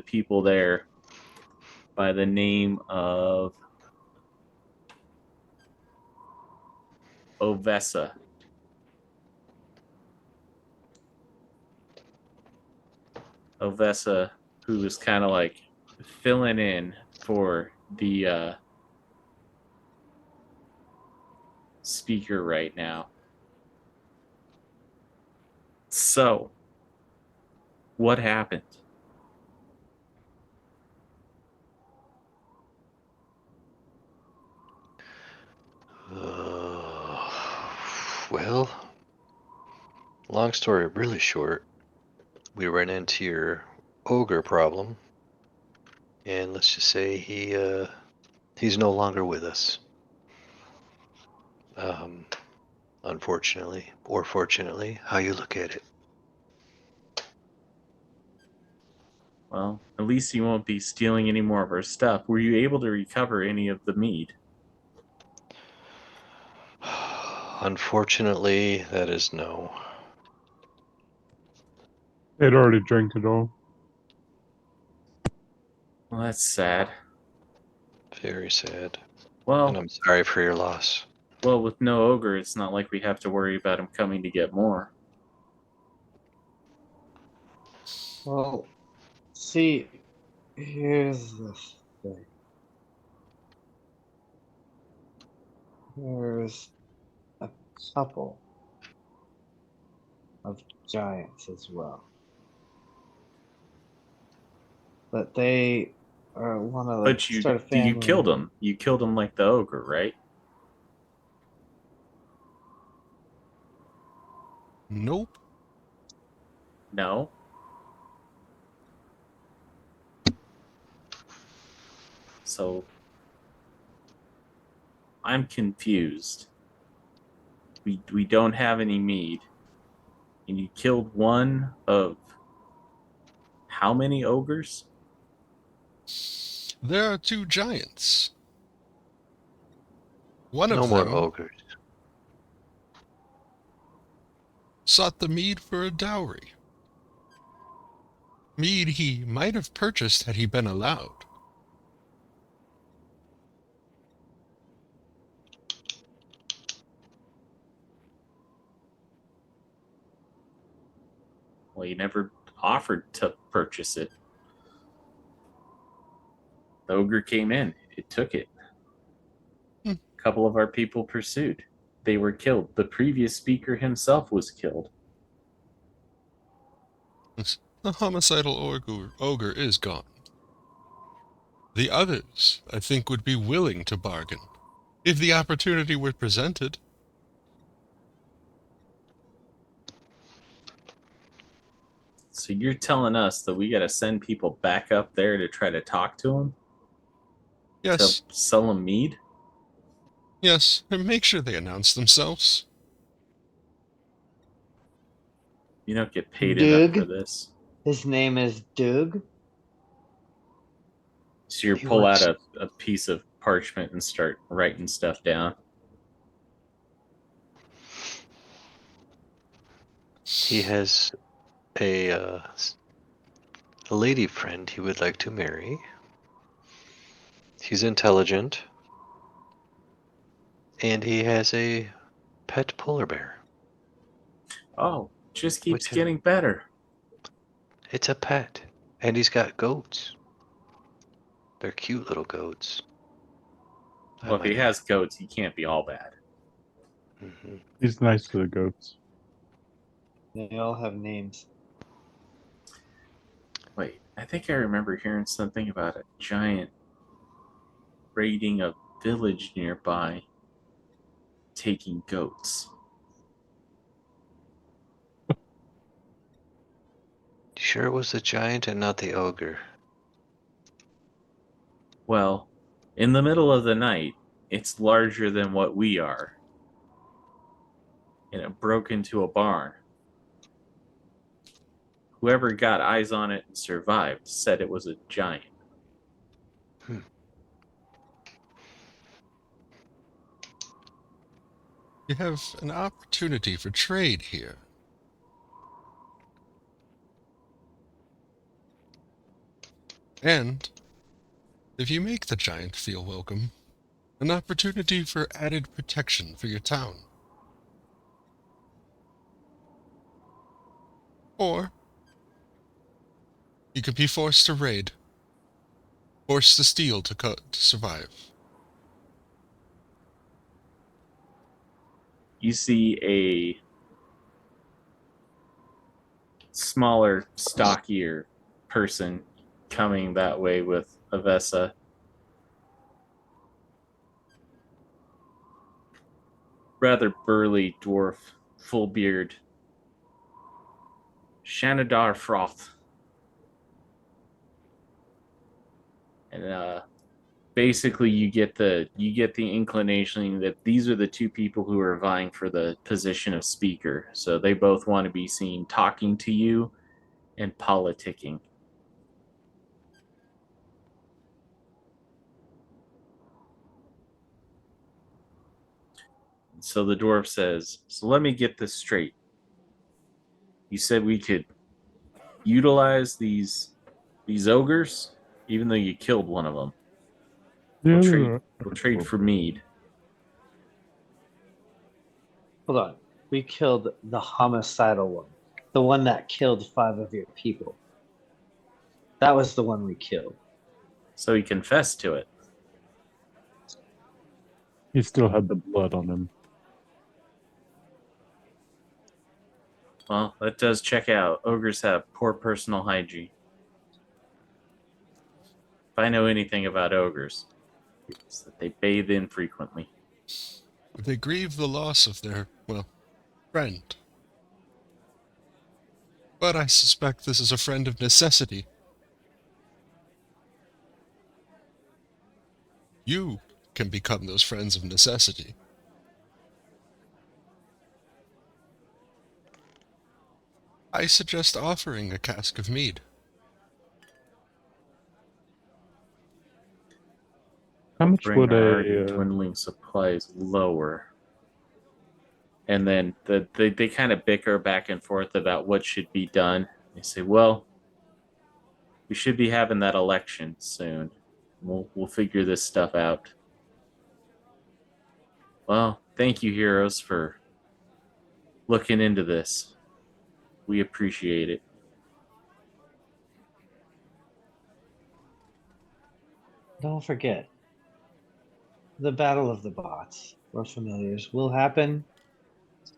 people there by the name of Ovessa. Ovessa, who was kind of like filling in for the speaker right now. So, what happened? Well, long story really short, we ran into your ogre problem, and let's just say he's no longer with us. Unfortunately, or fortunately, how you look at it. Well, at least you won't be stealing any more of our stuff. Were you able to recover any of the mead? Unfortunately, that is no. They'd already drank it all. Well, that's sad. Very sad. And Well, I'm sorry for your loss. with no ogre, it's not like we have to worry about him coming to get more. Well, see, here's the thing. There's a couple of giants as well. But they are one of the But sort of family. you killed him. You killed him like the ogre, right? Nope. No. So I'm confused. We don't have any mead, and you killed one of how many ogres? There are two giants. One No of more them ogres. sought the mead for a dowry. Mead he might have purchased had he been allowed. Well, you never offered to purchase it. The ogre came in. It took it. Hmm. A couple of our people pursued. They were killed. The previous speaker himself was killed. The homicidal ogre is gone. The others, I think, would be willing to bargain, if the opportunity were presented. So you're telling us that we got to send people back up there to try to talk to them? Yes, To sell them mead? yes, and make sure they announce themselves. You don't get paid enough for Doug. this. His name is Doug. So you He pull out wants- a piece of parchment and start writing stuff down. He has a lady friend he would like to marry. He's intelligent. And he has a pet polar bear. Oh, just keeps Which- getting better. It's a pet. And he's got goats. They're cute little goats. Well, if he has goats, he can't be all bad. Mm-hmm. He's nice to the goats. They all have names. Wait, I think I remember hearing something about a giant raiding a village nearby, taking goats. Sure it was the giant and not the ogre. Well, in the middle of the night, it's larger than what we are. And it broke into a barn. whoever got eyes on it and survived said it was a giant. You have an opportunity for trade here. And, if you make the giant feel welcome, an opportunity for added protection for your town. Or, you could be forced to raid. Forced to steal to survive. You see a smaller, stockier person coming that way with Avessa. Rather burly dwarf, full beard. Shanadar Froth. And basically you get the inclination that these are the two people who are vying for the position of speaker. So they both want to be seen talking to you and politicking. So the dwarf says, so let me get this straight. You said we could utilize these ogres, even though you killed one of them. We'll trade for mead. Hold on. We killed the homicidal one. The one that killed 5 of your people. That was the one we killed. So he confessed to it. He still had the blood on him. Well, that does check out. Ogres have poor personal hygiene. If I know anything about ogres, it's that they bathe infrequently. They grieve the loss of their, well, friend. But I suspect this is a friend of necessity. You can become those friends of necessity. I suggest offering a cask of mead. How much Bring would our already a dwindling supplies lower. And then they kind of bicker back and forth about what should be done. They say, well, we should be having that election soon. We'll figure this stuff out. Well, thank you, heroes, for looking into this. We appreciate it. Don't forget, the Battle of the Bots, or Familiars, will happen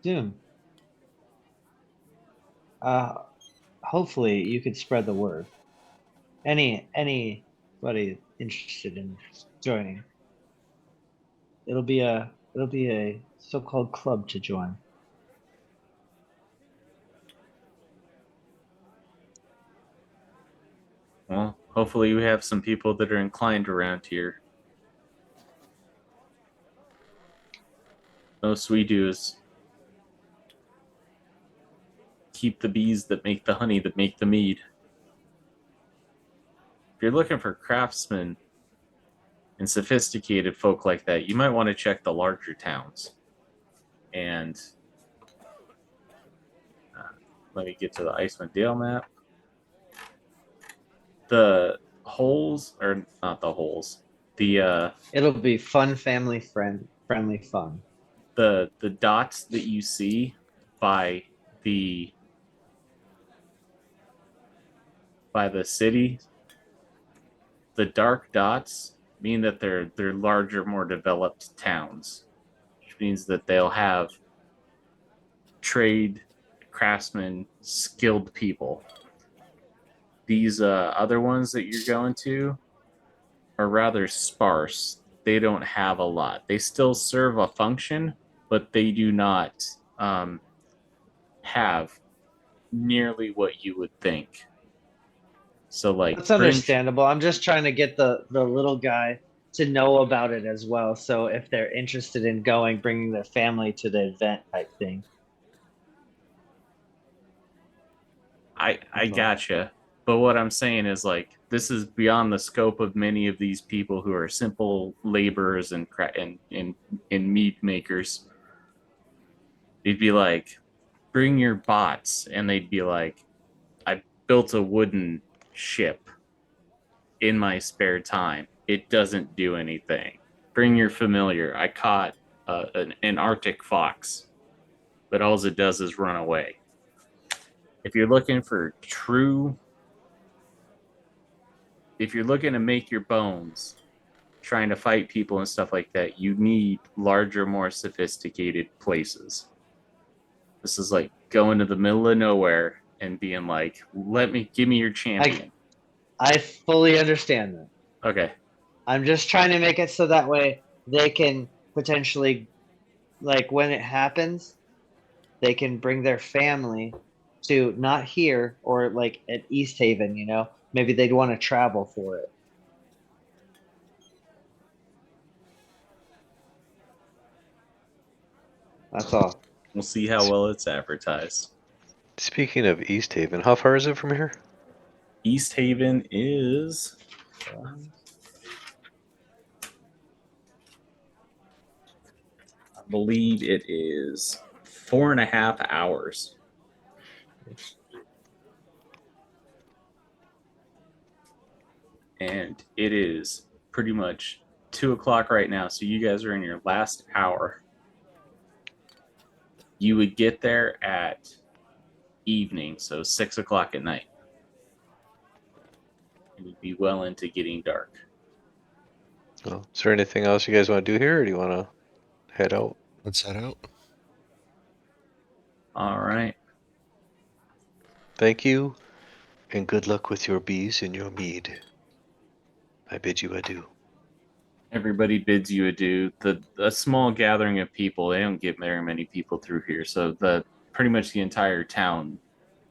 soon. Hopefully you could spread the word. Anybody interested in joining? It'll be a so-called club to join. Well, hopefully we have some people that are inclined around here. Most we do is keep the bees that make the honey that make the mead. If you're looking for craftsmen and sophisticated folk like that, you might want to check the larger towns. And let me get to the Icewind Dale map. The holes, or not the holes, It'll be fun, friendly fun. The dots that you see by the city, the dark dots mean that they're larger, more developed towns, which means that they'll have trade, craftsmen, skilled people. These other ones that you're going to are rather sparse. They don't have a lot. They still serve a function, but they do not have nearly what you would think. So, like, That's understandable. I'm just trying to get the little guy to know about it as well. So if they're interested in going, bringing their family to the event type thing. I That's all. gotcha. But what I'm saying is, like, this is beyond the scope of many of these people who are simple laborers and meat makers. They'd be like, bring your bots, and they'd be like, I built a wooden ship in my spare time. It doesn't do anything. Bring your familiar. I caught an Arctic fox, but all it does is run away. If you're looking for true, if you're looking to make your bones trying to fight people and stuff like that, you need larger, more sophisticated places. This is like going to the middle of nowhere and being like, give me your champion. I fully understand that. Okay. I'm just trying to make it so that way they can potentially, like, when it happens, they can bring their family to not here or like at Easthaven, you know? Maybe they'd want to travel for it. That's all. We'll see how well it's advertised. Speaking of Easthaven, how far is it from here? Easthaven is. I believe it is 4.5 hours. And it is pretty much 2 o'clock right now. So you guys are in your last hour. You would get there at evening, so 6 o'clock at night. It would be well into getting dark. Well, is there anything else you guys want to do here, or do you want to head out? Let's head out. All right. Thank you, and good luck with your bees and your mead. I bid you adieu. Everybody bids you adieu. A small gathering of people. They don't get very many people through here, so pretty much the entire town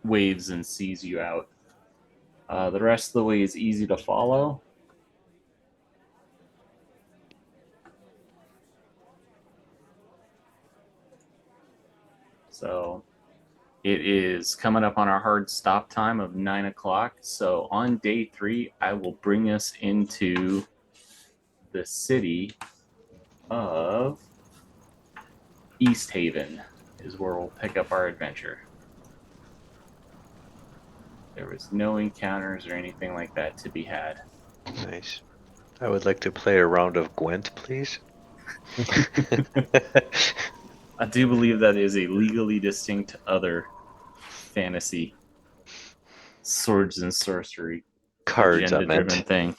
waves and sees you out. The rest of the way is easy to follow. So it is coming up on our hard stop time of 9 o'clock. So on day 3, I will bring us into the city of Easthaven is where we'll pick up our adventure. There was no encounters or anything like that to be had. Nice. I would like to play a round of Gwent, please. I do believe that is a legally distinct other fantasy swords and sorcery Cards, I agenda-driven meant. thing.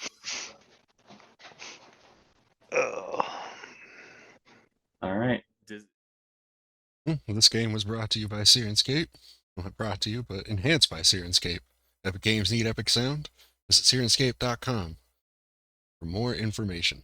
Oh. All right. Well, this game was brought to you by Syrinscape. Well, not brought to you, but enhanced by Syrinscape. Epic games need epic sound? Visit Syrinscape.com for more information.